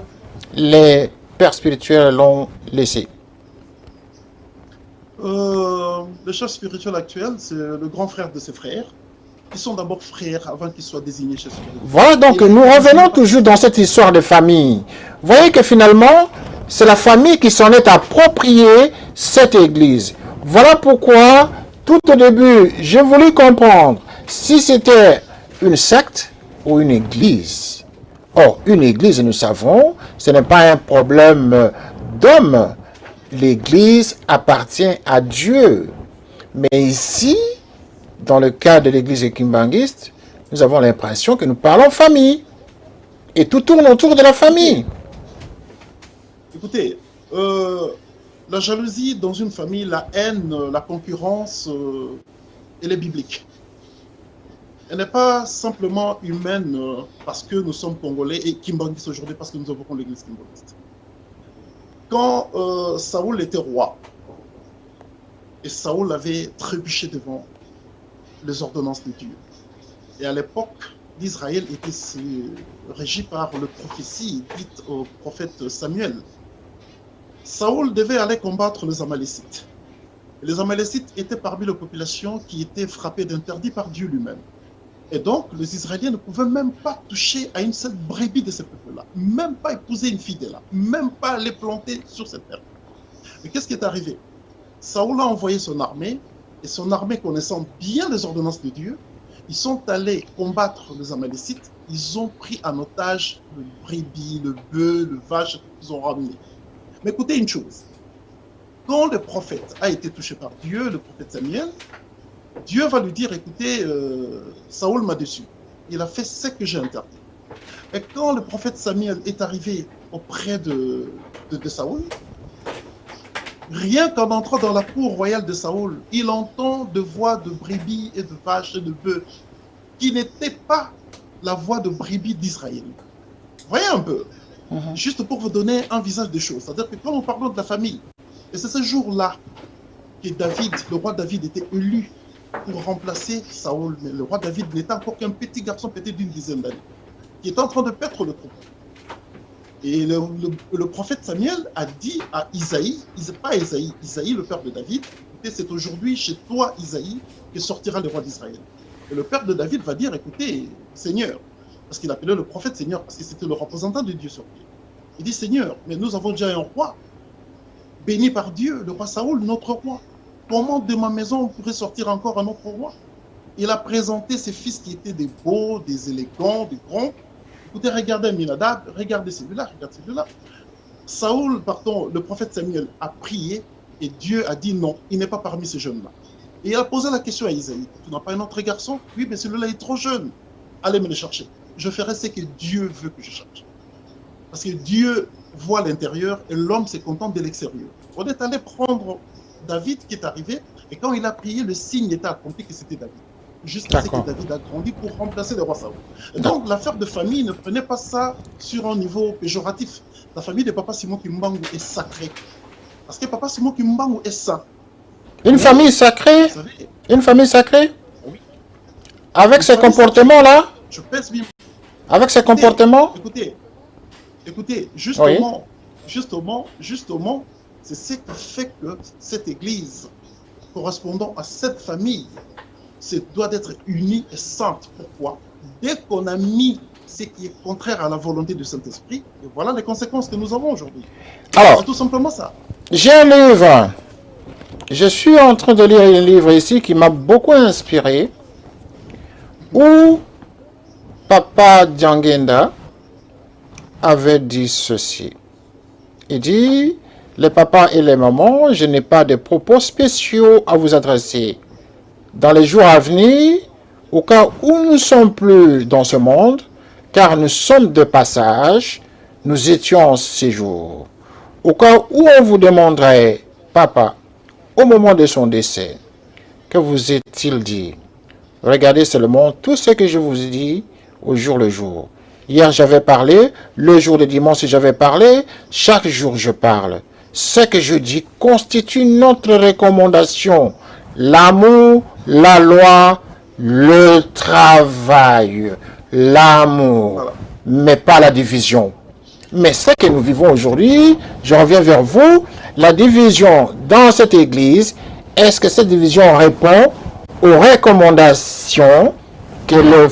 les pères spirituels l'ont laissé? Le chef spirituel actuel, c'est le grand frère de ses frères. Ils sont d'abord frères avant qu'ils soient désignés chefs spirituels. Voilà, donc nous revenons toujours dans cette histoire de famille. Vous voyez que finalement, c'est la famille qui s'en est appropriée cette église. Voilà pourquoi, tout au début, j'ai voulu comprendre si c'était une secte ou une église. Or, une église, nous savons, ce n'est pas un problème d'homme. L'église appartient à Dieu. Mais ici, dans le cas de l'église kimbanguiste, nous avons l'impression que nous parlons famille. Et tout tourne autour de la famille. Écoutez, la jalousie dans une famille, la haine, la concurrence, elle est biblique. Elle n'est pas simplement humaine parce que nous sommes congolais et kimbanguistes aujourd'hui parce que nous avons l'église kimbanguiste. Quand Saoul était roi, et Saoul avait trébuché devant les ordonnances de Dieu. Et à l'époque, l'Israël était régi par le prophétie dite au prophète Samuel. Saoul devait aller combattre les Amalécites. Et les Amalécites étaient parmi la population qui était frappée d'interdit par Dieu lui-même. Et donc, les Israéliens ne pouvaient même pas toucher à une seule brebis de ce peuple-là, même pas épouser une fille de là, même pas les planter sur cette terre. Mais qu'est-ce qui est arrivé? Saoul a envoyé son armée, et son armée, connaissant bien les ordonnances de Dieu, ils sont allés combattre les Amalécites, ils ont pris en otage le brebis, le bœuf, le vache, ils ont ramené. Mais écoutez une chose, quand le prophète a été touché par Dieu, le prophète Samuel, Dieu va lui dire, écoutez, Saoul m'a déçu. Il a fait ce que j'ai interdit. Et quand le prophète Samuel est arrivé auprès de Saoul, rien qu'en entrant dans la cour royale de Saoul, il entend de voix de brebis et de vaches et de bœufs qui n'étaient pas la voix de brebis d'Israël. Voyez un peu, juste pour vous donner un visage des choses. C'est-à-dire que quand nous parlons de la famille, et c'est ce jour-là que David, le roi David, était élu pour remplacer Saoul. Mais le roi David n'était encore qu'un petit garçon, peut-être d'une dizaine d'années, qui était en train de perdre le troupeau. Et le prophète Samuel a dit à Isaïe, pas Isaïe, Isaïe, le père de David, c'est aujourd'hui chez toi, Isaïe, que sortira le roi d'Israël. Et le père de David va dire, écoutez, Seigneur, parce qu'il appelait le prophète Seigneur, parce que c'était le représentant de Dieu sur pied. Il dit, Seigneur, mais nous avons déjà un roi, béni par Dieu, le roi Saoul, notre roi. Comment de ma maison pourrait sortir encore un autre roi? Il a présenté ses fils qui étaient des beaux, des élégants, des grands. Écoutez, regardez Aminadab, regardez celui-là, regardez celui-là. Saoul, pardon, le prophète Samuel a prié et Dieu a dit non, il n'est pas parmi ces jeunes-là. Et il a posé la question à Isaïe, tu n'as pas un autre garçon? Oui, mais celui-là est trop jeune. Allez me le chercher. Je ferai ce que Dieu veut que je cherche. Parce que Dieu voit l'intérieur et l'homme se contente de l'extérieur. On est allé prendre David qui est arrivé et quand il a prié, le signe était accompli que c'était David. Jusqu'à ce que David a grandi pour remplacer le roi Saoul. Donc l'affaire de famille, ne prenez pas ça sur un niveau péjoratif. La famille de Papa Simon Kimbangu est sacrée. Parce que Papa Simon Kimbangu est saint. Une famille sacrée? Une famille sacrée? Oui. Avec ces comportements-là? Je pèse bien. Avec ces comportements? Écoutez, justement, c'est ce qui fait que cette église, correspondant à cette famille, doit être unie et sainte. Pourquoi? Dès qu'on a mis ce qui est contraire à la volonté du Saint-Esprit, et voilà les conséquences que nous avons aujourd'hui. Alors, c'est tout simplement ça. J'ai un livre. Je suis en train de lire un livre ici qui m'a beaucoup inspiré, où Papa Diangenda avait dit ceci. Il dit, les papas et les mamans, je n'ai pas de propos spéciaux à vous adresser. Dans les jours à venir, au cas où nous ne sommes plus dans ce monde, car nous sommes de passage, nous étions en séjour. Au cas où on vous demanderait, papa, au moment de son décès, que vous est-il dit? Regardez seulement tout ce que je vous ai dit au jour le jour. Hier j'avais parlé, le jour de dimanche j'avais parlé, chaque jour je parle. Ce que je dis constitue notre recommandation. L'amour, la loi, le travail, l'amour, mais pas la division. Mais ce que nous vivons aujourd'hui, je reviens vers vous, la division dans cette église, est-ce que cette division répond aux recommandations que le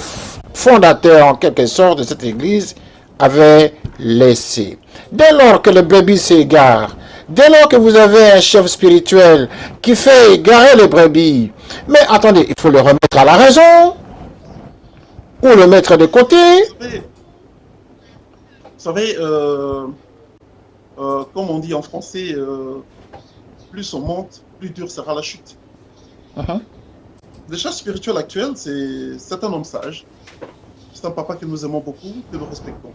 fondateur, en quelque sorte, de cette église avait laissées? Dès lors que le brebis s'égare, dès lors que vous avez un chef spirituel qui fait égarer les brebis, mais attendez, il faut le remettre à la raison ou le mettre de côté. Vous savez, comme on dit en français, plus on monte, plus dure sera la chute. Le chef spirituel actuel, c'est un homme sage. C'est un papa que nous aimons beaucoup, que nous respectons.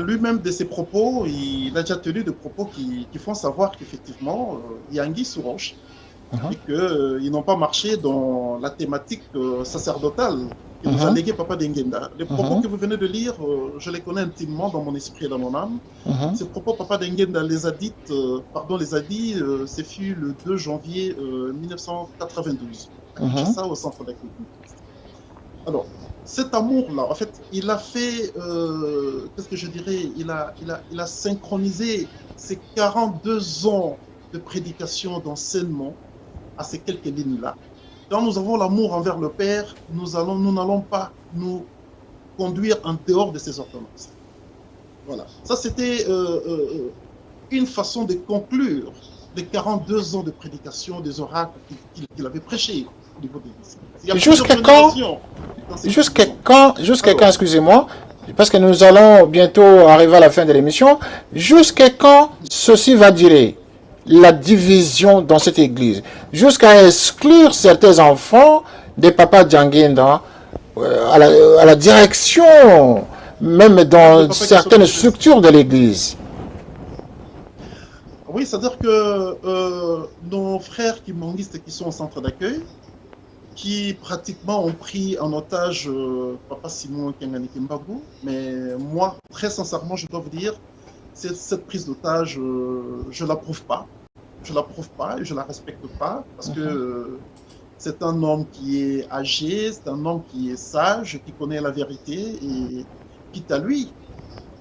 Lui-même, de ses propos, il a déjà tenu des propos qui font savoir qu'effectivement, il y a anguille sous roche et qu'ils n'ont pas marché dans la thématique sacerdotale que nous a légué Papa Dengenda. Les propos que vous venez de lire, je les connais intimement dans mon esprit et dans mon âme. Ces propos, Papa Dengenda les a dit, c'est fut le 2 janvier 1992, à Kinshasa, au centre d'accueil. Alors, cet amour-là, en fait, il a fait, qu'est-ce que je dirais, il a synchronisé ces 42 ans de prédication, d'enseignement à ces quelques lignes-là. Quand nous avons l'amour envers le Père, nous n'allons pas nous conduire en dehors de ces ordonnances. Voilà. Ça, c'était une façon de conclure les 42 ans de prédication, des oracles qu'il avait prêchés au niveau de l'Église. Jusqu'à quand, excusez-moi, parce que nous allons bientôt arriver à la fin de l'émission, jusqu'à quand ceci va durer? La division dans cette église, jusqu'à exclure certains enfants des papas Diangenda à la direction, même dans certaines structures de l'église. Oui, c'est-à-dire que nos frères kimbanguistes qui sont au centre d'accueil, qui pratiquement ont pris en otage Papa Simon Kengani Kimbangu, mais moi, très sincèrement, je dois vous dire, cette prise d'otage, je ne l'approuve pas. Je ne l'approuve pas et je ne la respecte pas parce que c'est un homme qui est âgé, c'est un homme qui est sage, qui connaît la vérité et quitte à lui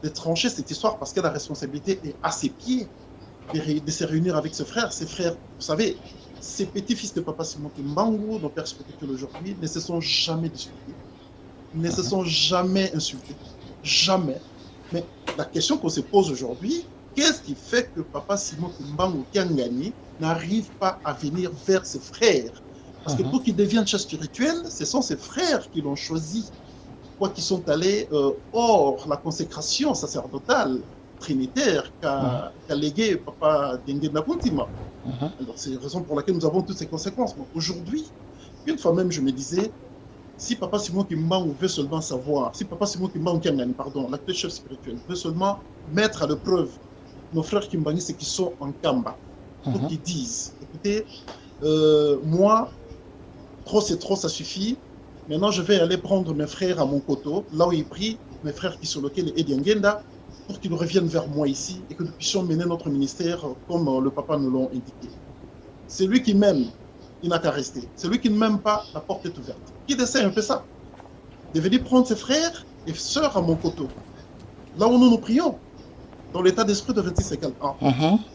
de trancher cette histoire parce que la responsabilité est à ses pieds de se réunir avec ses frères. Ses frères, vous savez, ces petits-fils de Papa Simon Kimbangu, nos pères spirituels aujourd'hui, ne se sont jamais disputés, ne se sont jamais insultés. Jamais. Mais la question qu'on se pose aujourd'hui, qu'est-ce qui fait que Papa Simon Kimbangu Kiangani n'arrive pas à venir vers ses frères? Parce que pour qu'il devienne chef spirituel, ce sont ses frères qui l'ont choisi, quoi qu'ils sont allés hors la consécration sacerdotale trinitaire qu'a légué Papa Dengue Nakuntima. Alors c'est la raison pour laquelle nous avons toutes ces conséquences. Aujourd'hui, une fois même, je me disais, si Papa Simon Kimbangu veut seulement savoir, si Papa Simon Kimbangu Kiangani, pardon, l'actuel chef spirituel, veut seulement mettre à l'épreuve nos frères Kimbangistes qui sont en Kamba, pour qu'ils disent, écoutez, moi, trop c'est trop, ça suffit. Maintenant, je vais aller prendre mes frères à mon coteau, là où ils prient, mes frères qui sont locaux et Diangenda, pour qu'ils reviennent vers moi ici et que nous puissions mener notre ministère comme le papa nous l'a indiqué. C'est lui qui m'aime, il n'a qu'à rester. C'est lui qui ne m'aime pas, la porte est ouverte. Qui essaie un peu ça? De venir prendre ses frères et sœurs à mon coteau, là où nous nous prions, dans l'état d'esprit de 26-50 ans.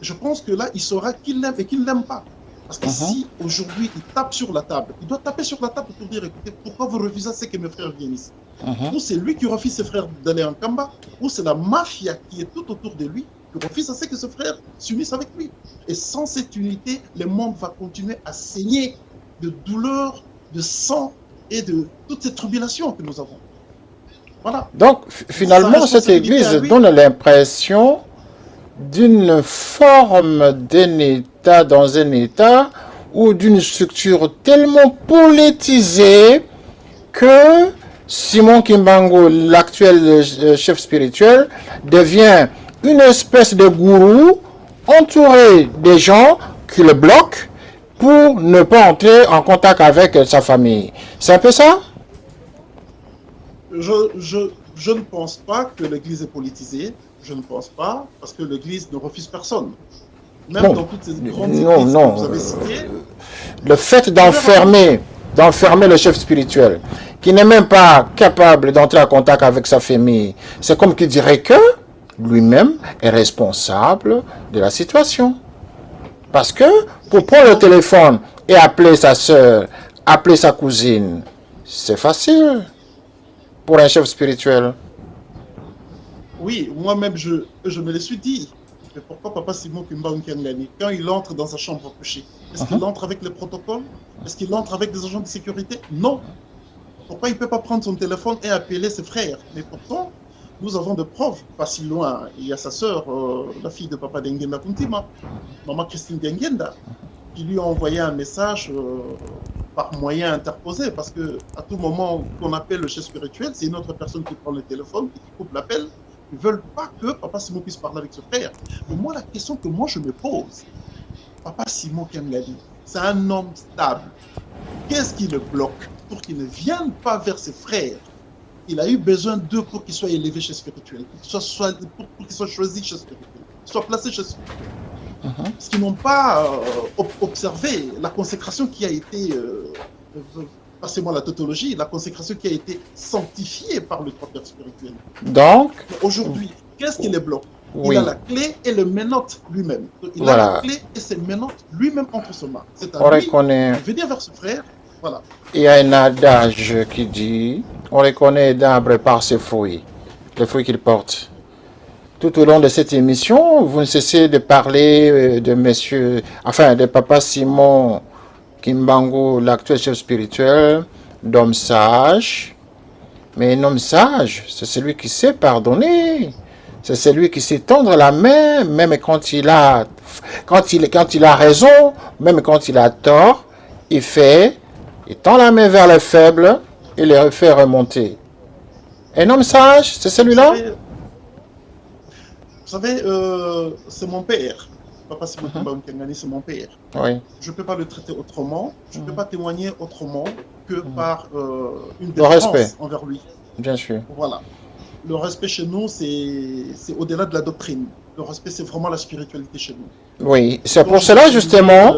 Je pense que là, il saura qui l'aime et qui ne l'aime pas. Parce que si aujourd'hui il tape sur la table, il doit taper sur la table pour dire, écoutez, pourquoi vous refusez ce que mes frères viennent ici? Ou c'est lui qui refuse ses frères d'aller en Kamba, ou c'est la mafia qui est tout autour de lui qui refuse à ce que ses frères s'unissent avec lui. Et sans cette unité, le monde va continuer à saigner de douleur, de sang et de toutes ces tribulations que nous avons. Voilà. Donc finalement, cette église donne l'impression d'une forme d'un État dans un État ou d'une structure tellement politisée que Simon Kimbangu, l'actuel chef spirituel, devient une espèce de gourou entouré des gens qui le bloquent pour ne pas entrer en contact avec sa famille. C'est un peu ça? Je ne pense pas que l'Église est politisée. Je ne pense pas, parce que l'Église ne refuse personne. Même dans toutes ces grandes églises que vous avez citées. Le fait d'enfermer le chef spirituel, qui n'est même pas capable d'entrer en contact avec sa famille, c'est comme qu'il dirait que lui-même est responsable de la situation. Parce que pour prendre le téléphone et appeler sa soeur, appeler sa cousine, c'est facile pour un chef spirituel. Oui, moi-même, je me le suis dit. Mais pourquoi Papa Simon Kimbangu Kiangani, quand il entre dans sa chambre à coucher, est-ce qu'il entre avec les protocoles? Est-ce qu'il entre avec des agents de sécurité? Non. Pourquoi il ne peut pas prendre son téléphone et appeler ses frères? Mais pourtant, nous avons des preuves, pas si loin. Il y a sa sœur, la fille de Papa Dengenda Kuntima, Maman Christine Dengenda, qui lui a envoyé un message par moyen interposé, parce que à tout moment qu'on appelle le chef spirituel, c'est une autre personne qui prend le téléphone et qui coupe l'appel. Ils ne veulent pas que Papa Simon puisse parler avec ce frère. Mais moi, la question que moi je me pose, Papa Simon Kiangani, c'est un homme stable. Qu'est-ce qui le bloque pour qu'il ne vienne pas vers ses frères? Il a eu besoin d'eux pour qu'il soit élevé chez spirituel, pour qu'il soit choisi chez spirituel, qu'il soit placé chez spirituel. Parce qu'ils n'ont pas observé la consécration qui a été, passez-moi la tautologie, la consécration qui a été sanctifiée par le trois pères spirituel. Donc, aujourd'hui, qu'est-ce qui les bloque? Il a la clé et le menotte lui-même. Il a la clé et ses menottes lui-même entre ses mains. C'est à lui de venir vers ce frère. Voilà. Il y a un adage qui dit, on reconnaît l'arbre par ses fruits, les fruits qu'il porte. Tout au long de cette émission, vous ne cessez de parler de Papa Simon Kimbangu, l'actuel chef spirituel, d'homme sage. Mais un homme sage, c'est celui qui sait pardonner. C'est celui qui sait tendre la main, même quand il a raison, même quand il a tort, il tend la main vers les faibles et les fait remonter. Un homme sage, c'est celui-là? Vous savez, c'est mon père. Papa Simon Kimbangu Kiangani, c'est mon père. Oui. Je ne peux pas le traiter autrement, je ne peux pas témoigner autrement que par une défense envers lui. Bien sûr. Voilà. Le respect chez nous, c'est au-delà de la doctrine. Le respect, c'est vraiment la spiritualité chez nous. Oui, c'est pour cela justement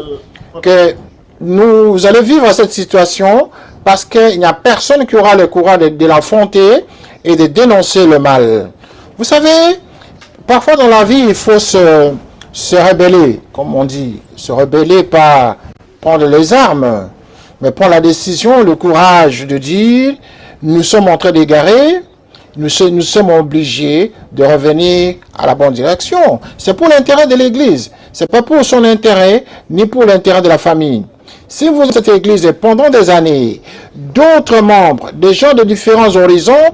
que nous allons vivre cette situation, parce qu'il n'y a personne qui aura le courage de l'affronter et de dénoncer le mal. Vous savez, parfois dans la vie, il faut se rebeller, comme on dit. Se rebeller, pas prendre les armes, mais prendre la décision, le courage de dire, nous sommes en train d'égarer, nous sommes obligés de revenir à la bonne direction. C'est pour l'intérêt de l'Église. C'est pas pour son intérêt, ni pour l'intérêt de la famille. Si vous êtes cette Église et pendant des années, d'autres membres, des gens de différents horizons,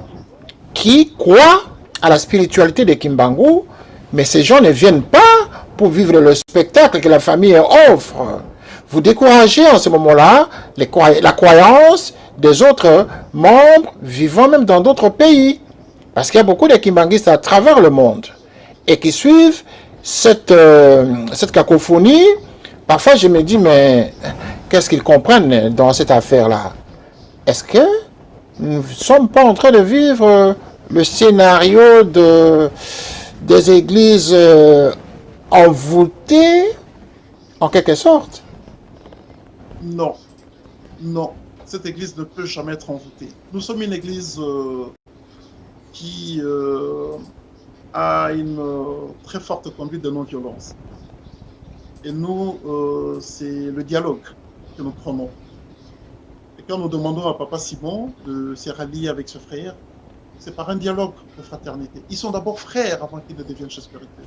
qui croient à la spiritualité de Kimbangu, mais ces gens ne viennent pas pour vivre le spectacle que la famille offre. Vous découragez en ce moment-là la croyance des autres membres vivant même dans d'autres pays. Parce qu'il y a beaucoup de Kimbanguistes à travers le monde et qui suivent cette cacophonie. Parfois, je me dis, mais qu'est-ce qu'ils comprennent dans cette affaire-là? Est-ce que nous ne sommes pas en train de vivre le scénario des églises envoûtées, en quelque sorte? Non, non. Cette église ne peut jamais être envoûtée. Nous sommes une église qui a une très forte conduite de non-violence. Et nous, c'est le dialogue que nous prenons. Et quand nous demandons à Papa Simon de se rallier avec ce frère, c'est par un dialogue de fraternité. Ils sont d'abord frères avant qu'ils ne deviennent chefs spirituels.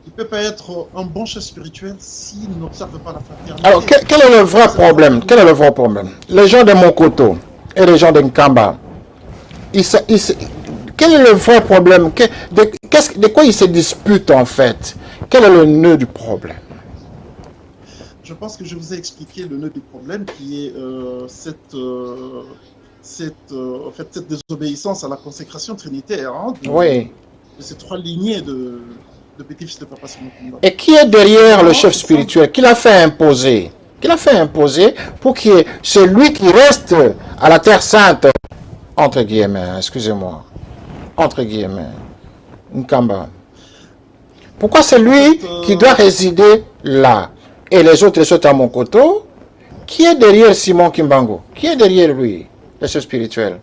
Il ne peut pas être un bon chef spirituel s'il n'observe pas la fraternité. Alors, quel est le vrai problème? Quel est le vrai problème? Les gens de Mokoto et les gens de Nkamba, quel est le vrai problème? De quoi ils se disputent en fait? Quel est le nœud du problème? Je pense que je vous ai expliqué le nœud du problème qui est cette désobéissance à la consécration trinitaire oui. De ces trois lignées de petits-fils de Papa Simon Kimbangu. Et qui est derrière le chef spirituel? Qui l'a fait imposer? Qui l'a fait imposer pour qu'il y ait celui qui reste à la Terre Sainte, entre guillemets, excusez-moi, entre guillemets, Nkamba. Pourquoi c'est lui qui doit résider là? Et les autres sont à Mokoto. Qui est derrière Simon Kimbangu? Qui est derrière lui, le chef spirituel?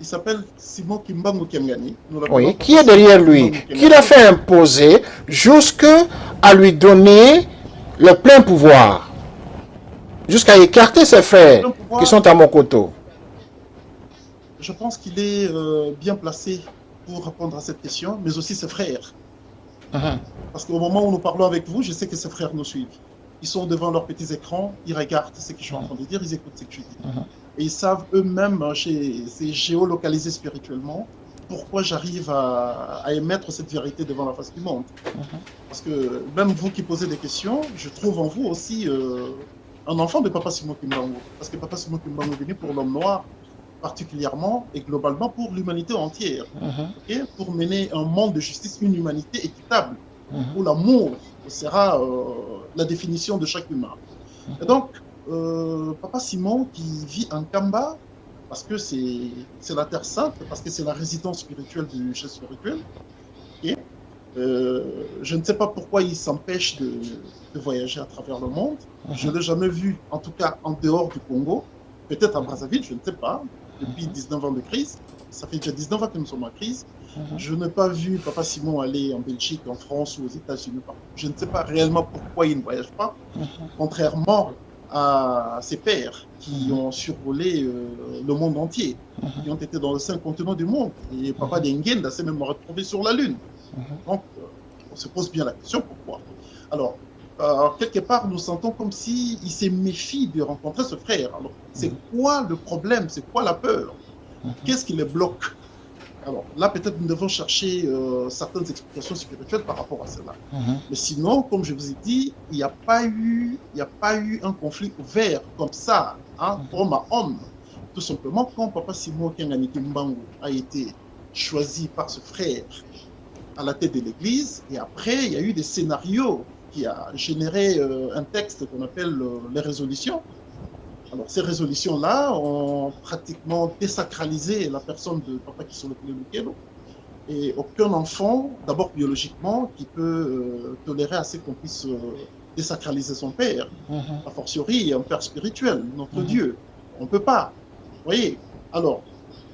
Il s'appelle Simon Kimbangu Kiangani. Oui, qui est derrière lui? Qui l'a fait imposer jusqu'à lui donner le plein pouvoir? Jusqu'à écarter ses frères qui sont à Mokoto? Je pense qu'il est bien placé pour répondre à cette question, mais aussi ses frères. Parce qu'au moment où nous parlons avec vous, je sais que ses frères nous suivent. Ils sont devant leurs petits écrans, ils regardent ce que je suis en train de dire, ils écoutent ce que je dis. Et ils savent eux-mêmes, c'est géolocalisé spirituellement, pourquoi j'arrive à émettre cette vérité devant la face du monde. Parce que même vous qui posez des questions, je trouve en vous aussi un enfant de Papa Simon Kimbangu. Parce que Papa Simon Kimbangu est venu pour l'homme noir, particulièrement et globalement pour l'humanité entière. Okay? Pour mener un monde de justice, une humanité équitable, où l'amour sera la définition de chaque humain. Et donc, Papa Simon qui vit en Kamba, parce que c'est la Terre Sainte, parce que c'est la résidence spirituelle du chef spirituel, okay? Je ne sais pas pourquoi il s'empêche de voyager à travers le monde. Je ne l'ai jamais vu, en tout cas en dehors du Congo, peut-être à Brazzaville, je ne sais pas, depuis 19 ans de crise. Ça fait déjà 19 ans que nous sommes en crise. Je n'ai pas vu Papa Simon aller en Belgique, en France ou aux États-Unis. Je ne sais pas réellement pourquoi il ne voyage pas, contrairement à ses pères qui ont survolé le monde entier, qui ont été dans les 5 continents du monde. Et Papa Dengenda s'est même retrouvé sur la Lune. Donc, on se pose bien la question pourquoi. Alors, quelque part, nous sentons comme s'il se méfie de rencontrer ce frère. Alors, c'est quoi le problème? C'est quoi la peur? Qu'est-ce qui les bloque? Alors, là, peut-être nous devons chercher certaines explications spirituelles par rapport à cela. Mais sinon, comme je vous ai dit, il n'y a pas eu un conflit ouvert comme ça, homme à homme. Tout simplement, quand Papa Simon Kiangani Kimbangu a été choisi par ce frère à la tête de l'Église, et après, il y a eu des scénarios qui a généré un texte qu'on appelle les résolutions. Alors, ces résolutions-là ont pratiquement désacralisé la personne de Papa Kisolokile Lukelo. Et aucun enfant, d'abord biologiquement, qui peut tolérer assez qu'on puisse désacraliser son père. A fortiori, un père spirituel, notre Dieu. On ne peut pas. Vous voyez? Alors,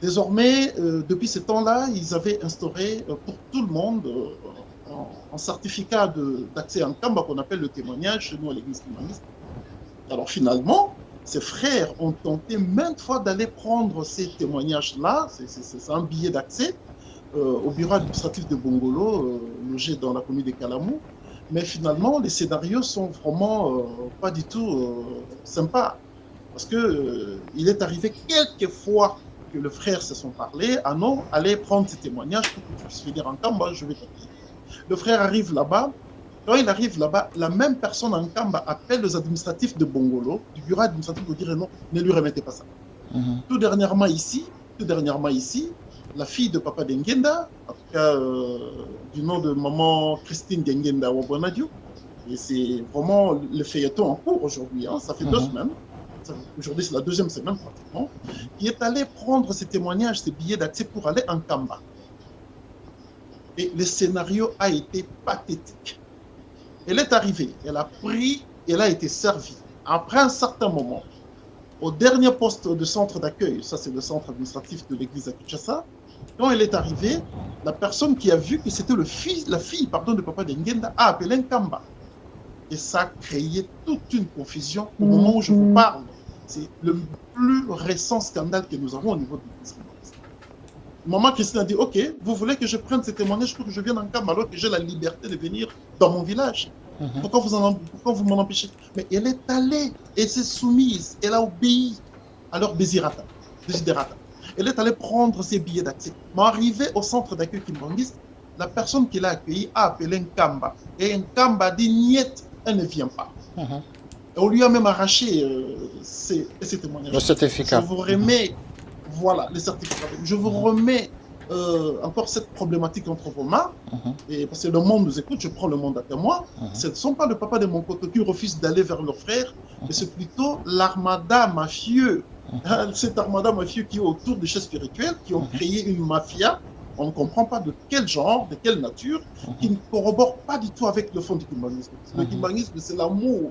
désormais, depuis ce temps-là, ils avaient instauré pour tout le monde un certificat d'accès en Kamba qu'on appelle le témoignage chez nous à l'église kimbanguiste. Alors finalement, ses frères ont tenté maintes fois d'aller prendre ces témoignages-là, c'est un billet d'accès, au bureau administratif de Bongolo, logé dans la commune de Kalamou. Mais finalement, les scénarios sont vraiment pas du tout sympas. Parce que il est arrivé quelques fois que le frère se sont parlé, ah non, allez prendre ces témoignages pour que tu puisses venir en Kamba, je vais t'appeler. Le frère arrive là-bas. Quand il arrive là-bas, la même personne en Kamba appelle les administratifs de Bongolo, du bureau administratif, pour dire non, ne lui remettez pas ça. Tout dernièrement ici, la fille de papa d'Engenda, en tout cas du nom de maman Christine d'Engenda Wabonadiou, et c'est vraiment le feuilleton en cours aujourd'hui, hein, ça fait 2 semaines, aujourd'hui c'est la 2e semaine pratiquement, qui est allée prendre ces témoignages, ces billets d'accès pour aller en Kamba. Et le scénario a été pathétique. Elle est arrivée, elle a pris, elle a été servie. Après un certain moment, au dernier poste de centre d'accueil, ça c'est le centre administratif de l'église à Kinshasa, quand elle est arrivée, la personne qui a vu que c'était la fille de papa d'Engenda a appelé un Kamba. Et ça a créé toute une confusion au moment où je vous parle. C'est le plus récent scandale que nous avons au niveau de l'église. Maman Christine a dit, ok, vous voulez que je prenne ces témoignages pour que je vienne en Kamba alors que j'ai la liberté de venir dans mon village. Pourquoi vous m'en empêchez? Mais elle est allée, elle s'est soumise, elle a obéi à leur desiderata. Elle est allée prendre ses billets d'accès. Mais arrivée au centre d'accueil Kimbangis, la personne qui l'a accueillie a appelé un Kamba. Et un Kamba dit, niet, elle ne vient pas. Et on lui a même arraché ses témoignages. Le certificat. Je vous remets, voilà, les certificats. Je vous remets encore cette problématique entre vos mains, et parce que le monde nous écoute, je prends le monde à témoin. Ce ne sont pas le papa de mon côté qui refuse d'aller vers leur frère, mais c'est plutôt l'armada mafieux. Cette armada mafieux qui est autour des chefs spirituels, qui ont créé une mafia, on ne comprend pas de quel genre, de quelle nature, qui ne corrobore pas du tout avec le fond du kimbangisme. Le kimbangisme, c'est l'amour.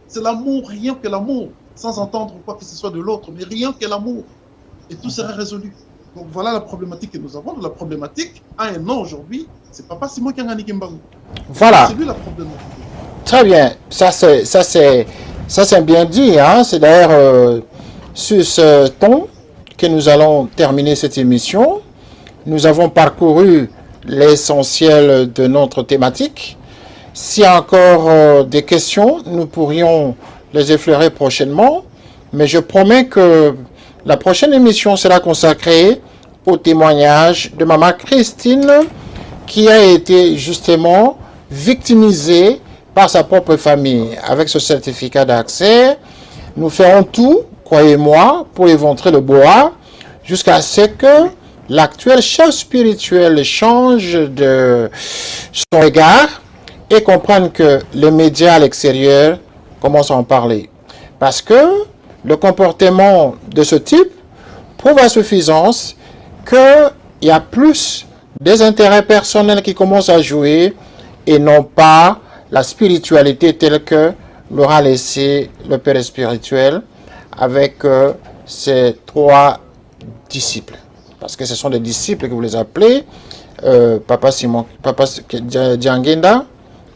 C'est l'amour, rien que l'amour, sans entendre quoi que ce soit de l'autre, mais rien que l'amour. Et tout sera résolu. Donc voilà la problématique que nous avons. La problématique a un nom aujourd'hui, c'est Papa Simon Kangani Kimbangu. Voilà. C'est lui la problématique. Très bien. Ça c'est bien dit. Hein? C'est d'ailleurs sur ce ton que nous allons terminer cette émission. Nous avons parcouru l'essentiel de notre thématique. S'il y a encore des questions, nous pourrions les effleurer prochainement. Mais je promets que la prochaine émission sera consacrée au témoignage de Maman Christine qui a été justement victimisée par sa propre famille. Avec ce certificat d'accès, nous ferons tout, croyez-moi, pour éventrer le bois jusqu'à ce que l'actuel chef spirituel change de son regard et comprenne que les médias à l'extérieur commencent à en parler. Parce que le comportement de ce type prouve à suffisance qu'il y a plus des intérêts personnels qui commencent à jouer et non pas la spiritualité telle que l'aura laissé le Père spirituel avec ses 3 disciples. Parce que ce sont des disciples que vous les appelez, Papa Simon, Papa Diangenda,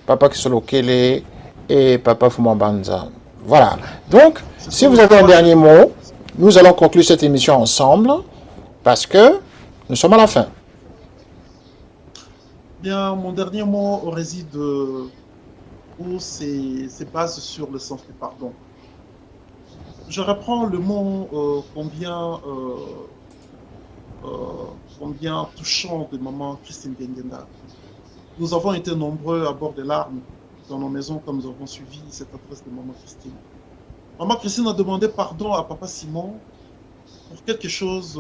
Papa Kisolokele et Papa Fumambanza. Voilà. Donc, si vous avez un dernier mot, nous allons conclure cette émission ensemble parce que nous sommes à la fin. Bien, mon dernier mot réside où c'est base sur le sens du pardon. Je reprends le mot combien touchant de maman Christine Gengenda. Nous avons été nombreux à bord des larmes dans nos maisons quand nous avons suivi cette adresse de maman Christine. Maman Christine a demandé pardon à papa Simon pour quelque chose,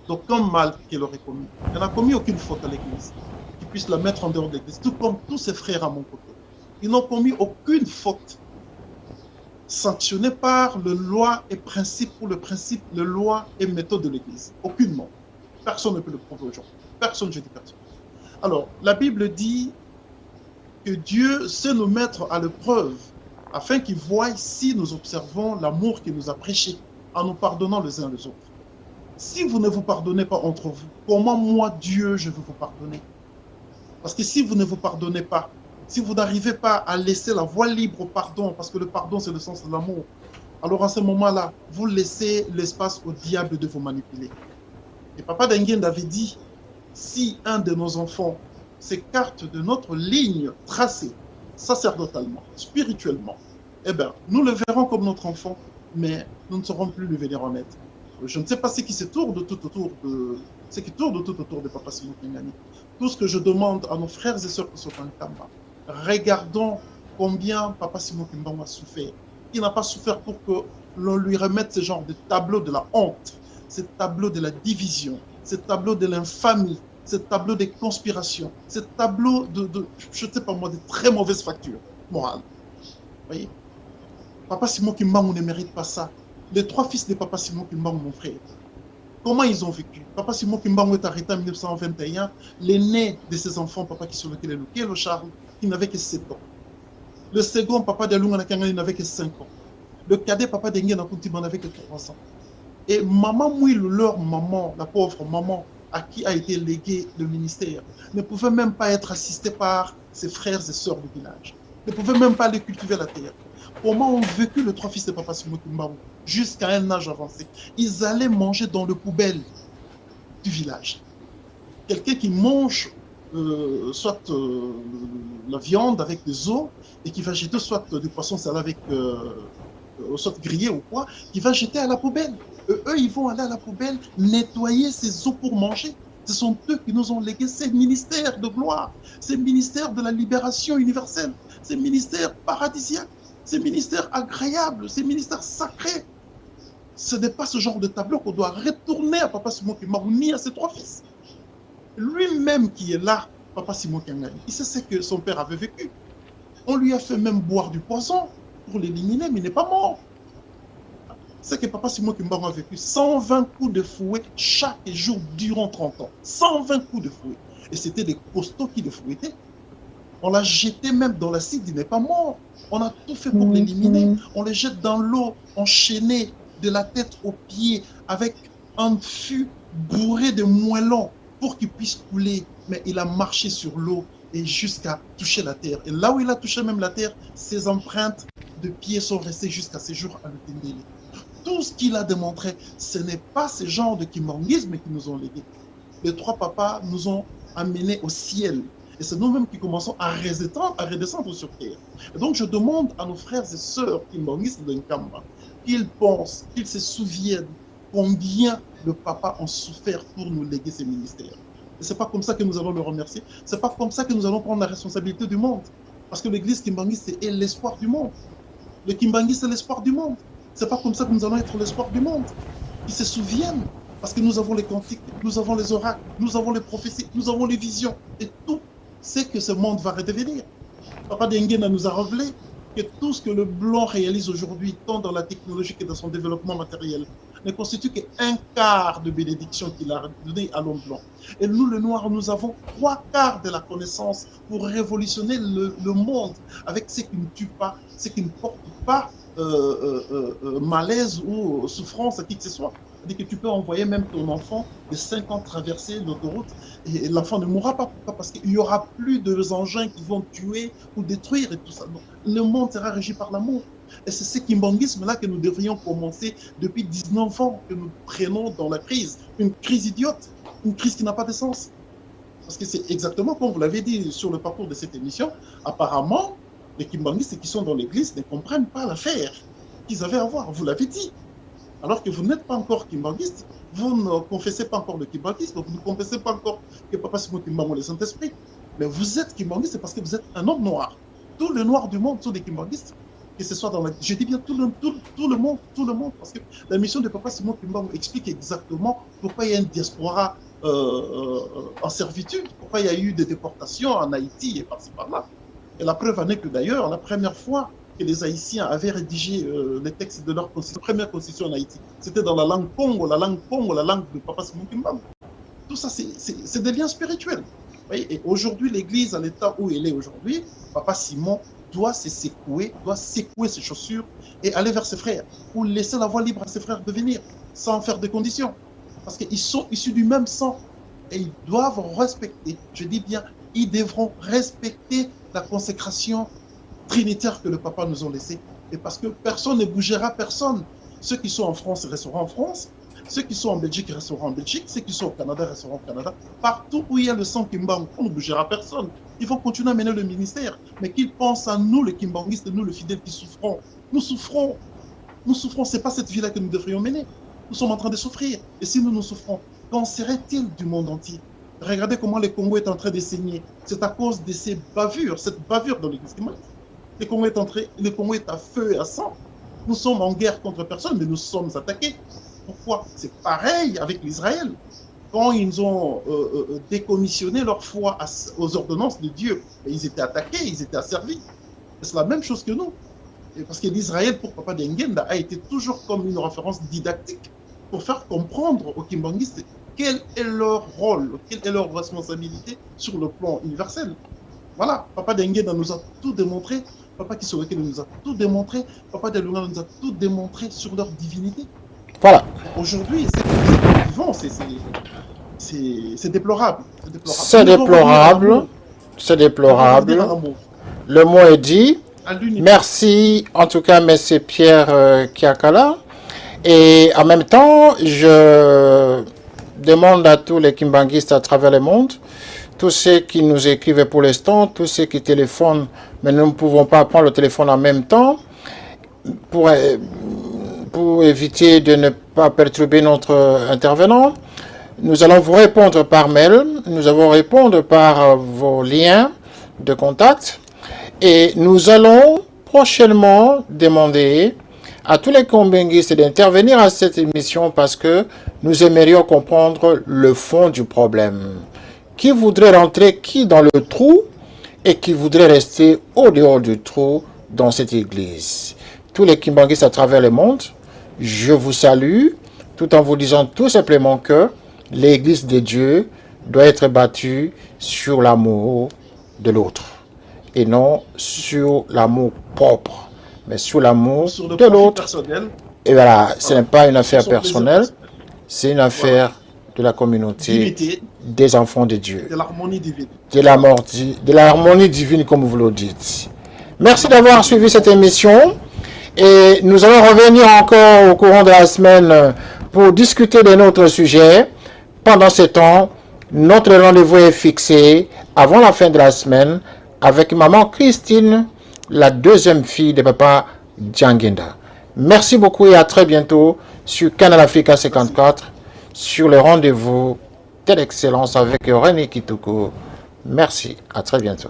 d'aucun mal qu'elle aurait commis. Elle n'a commis aucune faute à l'église qui puisse la mettre en dehors de l'église, tout comme tous ses frères à mon côté. Ils n'ont commis aucune faute sanctionnée par le loi et principe ou le principe, le loi et méthode de l'église. Aucunement. Personne ne peut le prouver aujourd'hui. Personne, je dis personne. Alors, la Bible dit que Dieu sait nous mettre à l'épreuve afin qu'il voie si nous observons l'amour qu'il nous a prêché en nous pardonnant les uns les autres. Si vous ne vous pardonnez pas entre vous, comment moi, Dieu, je vais vous pardonner? Parce que si vous ne vous pardonnez pas, si vous n'arrivez pas à laisser la voie libre au pardon, parce que le pardon, c'est le sens de l'amour, alors à ce moment-là, vous laissez l'espace au diable de vous manipuler. Et Papa Denguène avait dit, si un de nos enfants s'écarte de notre ligne tracée, sacerdotalement, spirituellement, eh bien, nous le verrons comme notre enfant, mais nous ne saurons plus lui venir en aide. Je ne sais pas ce qui se tourne tout autour de Papa Simon Kingani. Tout ce que je demande à nos frères et sœurs qui sont en Kamba, regardons combien Papa Simon Kingani a souffert. Il n'a pas souffert pour que l'on lui remette ce genre de tableau de la honte, ce tableau de la division, ce tableau de l'infamie, ce tableau des conspirations, ce tableau je ne sais pas moi, de très mauvaises factures morales. Vous voyez? Papa Simon Kimbangu ne mérite pas ça. Les 3 fils de Papa Simon Kimbangu, mon frère, comment ils ont vécu? Papa Simon Kimbangu est arrêté en 1921. L'aîné de ses enfants, papa qui sur lequel est le Charles, qui n'avait que 7 ans. Le second, Papa de Lunga Nakangani, n'avait que 5 ans. Le cadet, Papa Dengue Nakuntiba, n'avait que 3 ans. Et maman Mouil, leur maman, la pauvre maman, à qui a été légué le ministère, ne pouvait même pas être assistée par ses frères et sœurs du village. Ne pouvait même pas aller cultiver la terre. Comment ont vécu les 3 fils de Papa Simon Kimbangu jusqu'à un âge avancé? Ils allaient manger dans le poubelle du village. Quelqu'un qui mange soit la viande avec des os et qui va jeter soit du poisson salé avec soit grillé ou quoi, qui va jeter à la poubelle. Eux, ils vont aller à la poubelle nettoyer ces os pour manger. Ce sont eux qui nous ont légué ces ministères de gloire, ces ministères de la libération universelle, ces ministères paradisiaques, ces ministères agréables, ces ministères sacrés. Ce n'est pas ce genre de tableau qu'on doit retourner à Papa Simon Kimbangu ni à ses 3 fils. Lui-même qui est là, Papa Simon Kingani, il sait ce que son père avait vécu. On lui a fait même boire du poison pour l'éliminer, mais il n'est pas mort. C'est que Papa Simon Kimbangu a vécu 120 coups de fouet chaque jour durant 30 ans. 120 coups de fouet. Et c'était des costauds qui le fouettaient. On l'a jeté même dans l'acide, il n'est pas mort. On a tout fait pour l'éliminer. On le jette dans l'eau, enchaîné de la tête aux pieds, avec un fût bourré de moellons pour qu'il puisse couler. Mais il a marché sur l'eau et jusqu'à toucher la terre. Et là où il a touché même la terre, ses empreintes de pieds sont restées jusqu'à ces jours à Lutendele. Tout ce qu'il a démontré, ce n'est pas ce genre de kimbanguisme qui nous ont légué. Les 3 papas nous ont amenés au ciel. Et c'est nous-mêmes qui commençons à redescendre sur terre. Et donc je demande à nos frères et sœurs kimbanguistes de Nkamba qu'ils pensent, qu'ils se souviennent combien le papa ont souffert pour nous léguer ces ministères. Et ce n'est pas comme ça que nous allons le remercier. Ce n'est pas comme ça que nous allons prendre la responsabilité du monde. Parce que l'église kimbanguiste est l'espoir du monde. Le kimbanguiste c'est l'espoir du monde. Ce n'est pas comme ça que nous allons être l'espoir du monde. Ils se souviennent, parce que nous avons les cantiques, nous avons les oracles, nous avons les prophéties, nous avons les visions, et tout ce que ce monde va redevenir. Papa Denguène nous a révélé que tout ce que le blanc réalise aujourd'hui, tant dans la technologie que dans son développement matériel, ne constitue qu'un quart de bénédiction qu'il a donné à l'homme blanc. Et nous, le noir, nous avons 3/4 de la connaissance pour révolutionner le monde avec ce qui ne tue pas, ce qui ne porte pas malaise ou souffrance à qui que ce soit. C'est-à-dire que tu peux envoyer même ton enfant de 5 ans traverser l'autoroute et l'enfant ne mourra pas. Pourquoi? Parce qu'il n'y aura plus de engins qui vont tuer ou détruire et tout ça. Donc, le monde sera régi par l'amour. Et c'est ce kimbanguisme-là que nous devrions commencer depuis 19 ans que nous prenons dans la crise. Une crise idiote, une crise qui n'a pas de sens. Parce que c'est exactement comme vous l'avez dit sur le parcours de cette émission, apparemment, les kimbanguistes qui sont dans l'église ne comprennent pas l'affaire qu'ils avaient à voir. Vous l'avez dit. Alors que vous n'êtes pas encore kimbanguiste, vous ne confessez pas encore le kimbanguisme, vous ne confessez pas encore que Papa Simon Kimbangu est le Saint-Esprit. Mais vous êtes kimbanguiste parce que vous êtes un homme noir. Tous les noirs du monde sont des kimbanguistes. Que ce soit dans la... Je dis bien tout le monde, parce que la mission de Papa Simon Kimbangu explique exactement pourquoi il y a une diaspora en servitude, pourquoi il y a eu des déportations en Haïti et par-ci par-là. Et la preuve en est que d'ailleurs, la première fois que les Haïtiens avaient rédigé les textes de leur constitution, première constitution en Haïti, c'était dans la langue Congo, la langue de Papa Simon Kimbangu. Tout ça, c'est des liens spirituels. Et aujourd'hui, l'Église, à l'état où elle est aujourd'hui, Papa Simon doit secouer ses chaussures et aller vers ses frères, ou laisser la voie libre à ses frères de venir, sans faire de conditions. Parce qu'ils sont issus du même sang, et ils doivent respecter, je dis bien, ils devront respecter la consécration trinitaire que le papa nous a laissée. Et parce que personne ne bougera personne. Ceux qui sont en France resteront en France. Ceux qui sont en Belgique resteront en Belgique. Ceux qui sont au Canada resteront au Canada. Partout où il y a le sang Kimbangu, on ne bougera personne. Ils vont continuer à mener le ministère. Mais qu'ils pensent à nous, les Kimbanguistes, nous, les fidèles qui souffrons. Nous souffrons. Nous souffrons. Ce n'est pas cette vie-là que nous devrions mener. Nous sommes en train de souffrir. Et si nous souffrons, qu'en serait-il du monde entier? Regardez comment le Congo est en train de saigner. C'est à cause de ces bavures, cette bavure dans l'église. Le Congo est à feu et à sang. Nous sommes en guerre contre personne, mais nous sommes attaqués. Pourquoi? C'est pareil avec l'Israël. Quand ils ont décommissionné leur foi aux ordonnances de Dieu, ils étaient attaqués, ils étaient asservis. C'est la même chose que nous. Et parce que l'Israël, pour Papa Dengenda, a été toujours comme une référence didactique pour faire comprendre aux Kimbanguistes quel est leur rôle, quelle est leur responsabilité sur le plan universel. Voilà, Papa Dengenda nous a tout démontré, Papa Kisoreke nous a tout démontré, Papa Delunga nous a tout démontré sur leur divinité. Voilà. Aujourd'hui, c'est vivant, c'est déplorable. C'est déplorable. C'est déplorable. Le mot est dit. Merci, en tout cas, M. Pierre Kiakala. Et en même temps, je demande à tous les Kimbanguistes à travers le monde, tous ceux qui nous écrivent pour l'instant, tous ceux qui téléphonent, mais nous ne pouvons pas prendre le téléphone en même temps, pour éviter de ne pas perturber notre intervenant. Nous allons vous répondre par mail, nous allons répondre par vos liens de contact, et nous allons prochainement demander à tous les Kimbanguistes d'intervenir à cette émission parce que nous aimerions comprendre le fond du problème. Qui voudrait rentrer qui dans le trou et qui voudrait rester au dehors du trou dans cette église? Tous les Kimbanguistes à travers le monde, je vous salue tout en vous disant tout simplement que l'église de Dieu doit être bâtie sur l'amour de l'autre et non sur l'amour propre, mais sur l'amour de l'autre. Et voilà, ce n'est pas une affaire personnelle, c'est une affaire de la communauté, des enfants de Dieu, de l'harmonie divine. De l'harmonie divine, comme vous le dites. Merci d'avoir suivi cette émission et nous allons revenir encore au courant de la semaine pour discuter de notre sujet. Pendant ce temps, notre rendez-vous est fixé avant la fin de la semaine avec maman Christine, la deuxième fille de papa Djangenda. Merci beaucoup et à très bientôt sur Canal Africa 54, sur le rendez-vous de l'excellence avec René Kitoko. Merci, à très bientôt.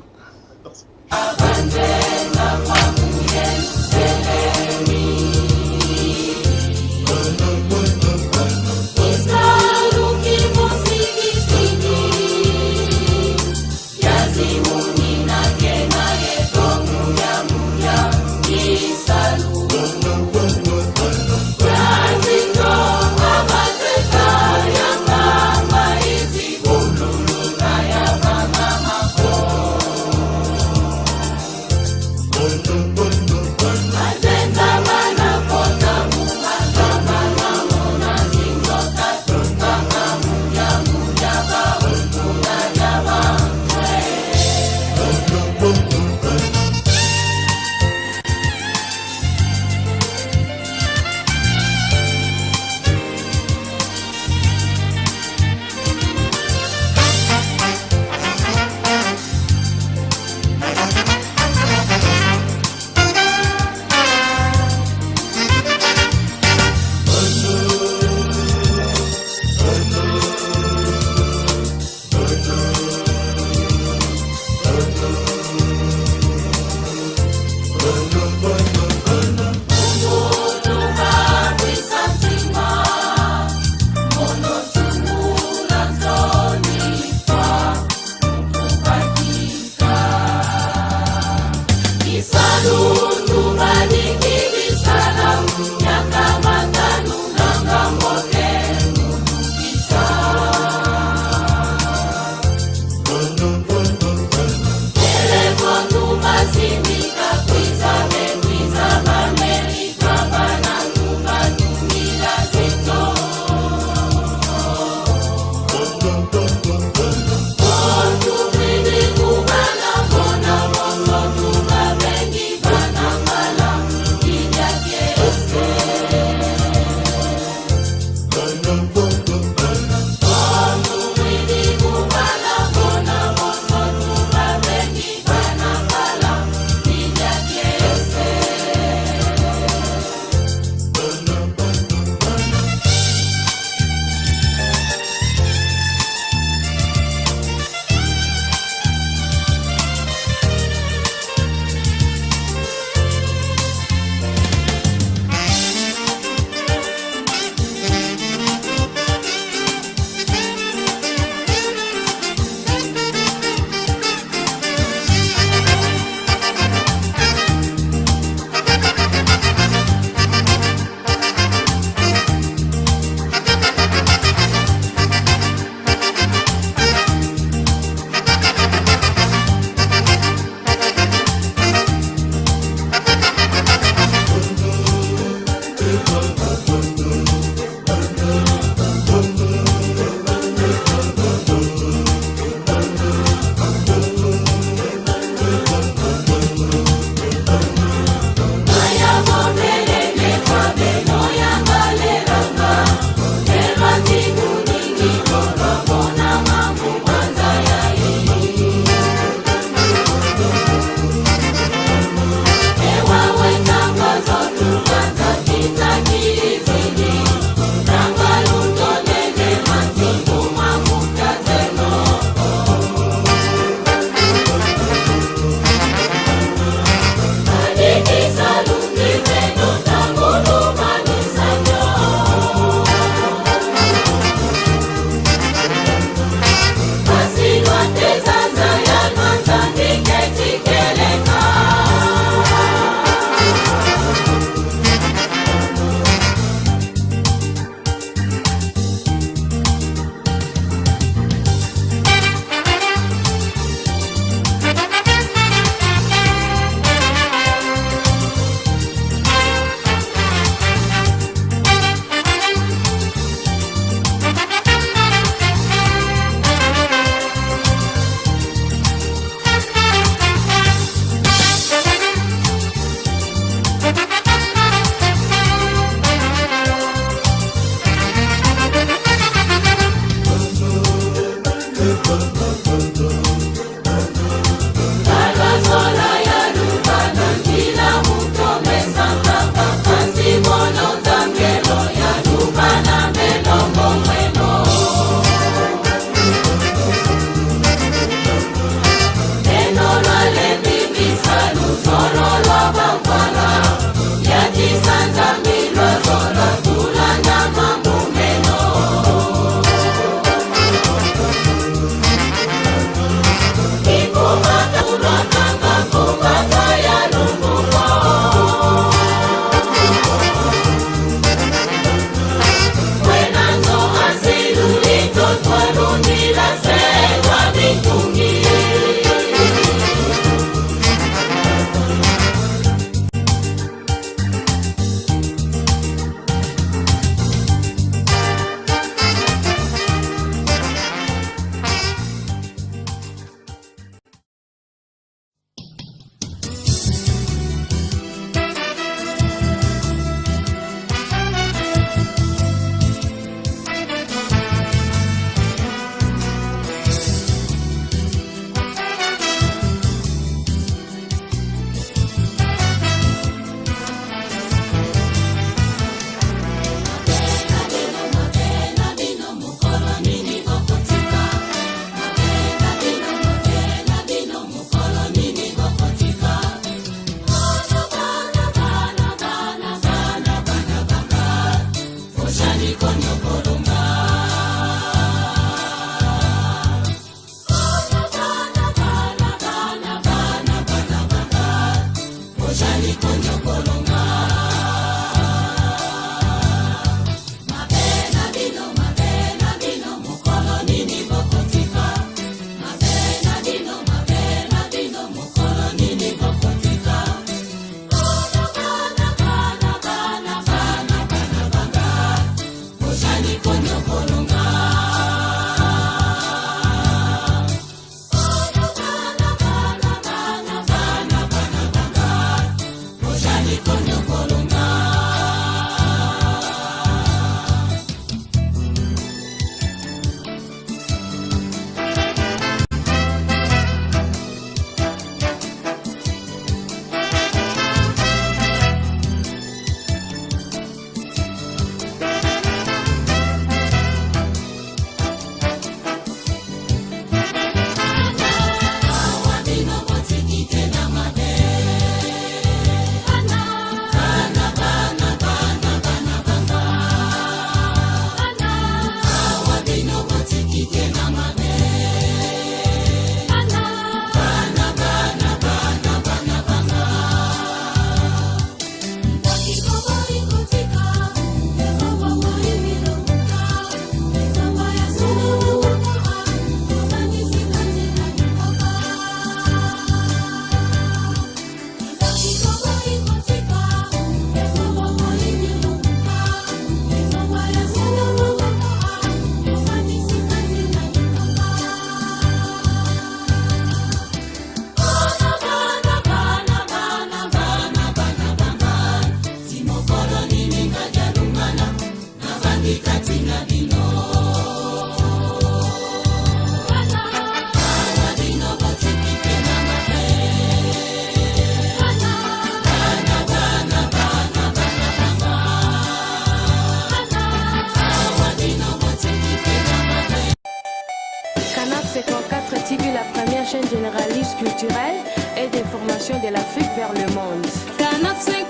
chaîne généraliste culturelle et d'information de l'Afrique vers le monde. Canap 54,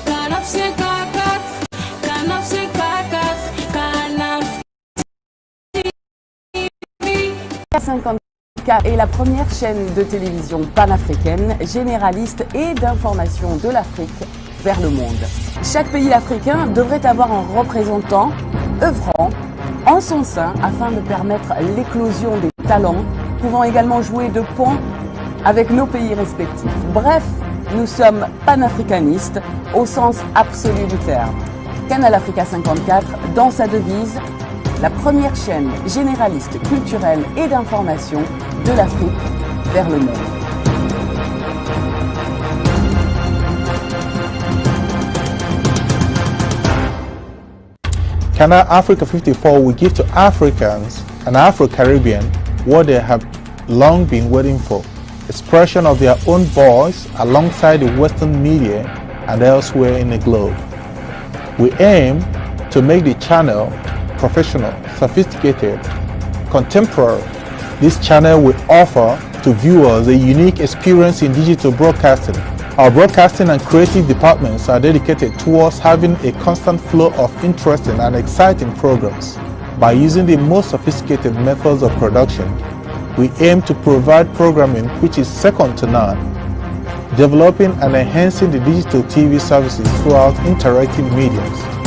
Canap 54, Canap 54, Canap 54 est la première chaîne de télévision panafricaine, généraliste et d'information de l'Afrique vers le monde. Chaque pays africain devrait avoir un représentant œuvrant en son sein afin de permettre l'éclosion des talents, pouvant également jouer de pont avec nos pays respectifs. Bref, nous sommes panafricanistes au sens absolu du terme. Canal Africa 54, dans sa devise, la première chaîne généraliste culturelle et d'information de l'Afrique vers le monde. Canal Africa 54 will give to Africans and Afro-Caribbean what they have long been waiting for, expression of their own voice alongside the Western media and elsewhere in the globe. We aim to make the channel professional, sophisticated, contemporary. This channel will offer to viewers a unique experience in digital broadcasting. Our broadcasting and creative departments are dedicated towards having a constant flow of interesting and exciting programs. By using the most sophisticated methods of production, we aim to provide programming which is second to none, developing and enhancing the digital TV services throughout interactive mediums.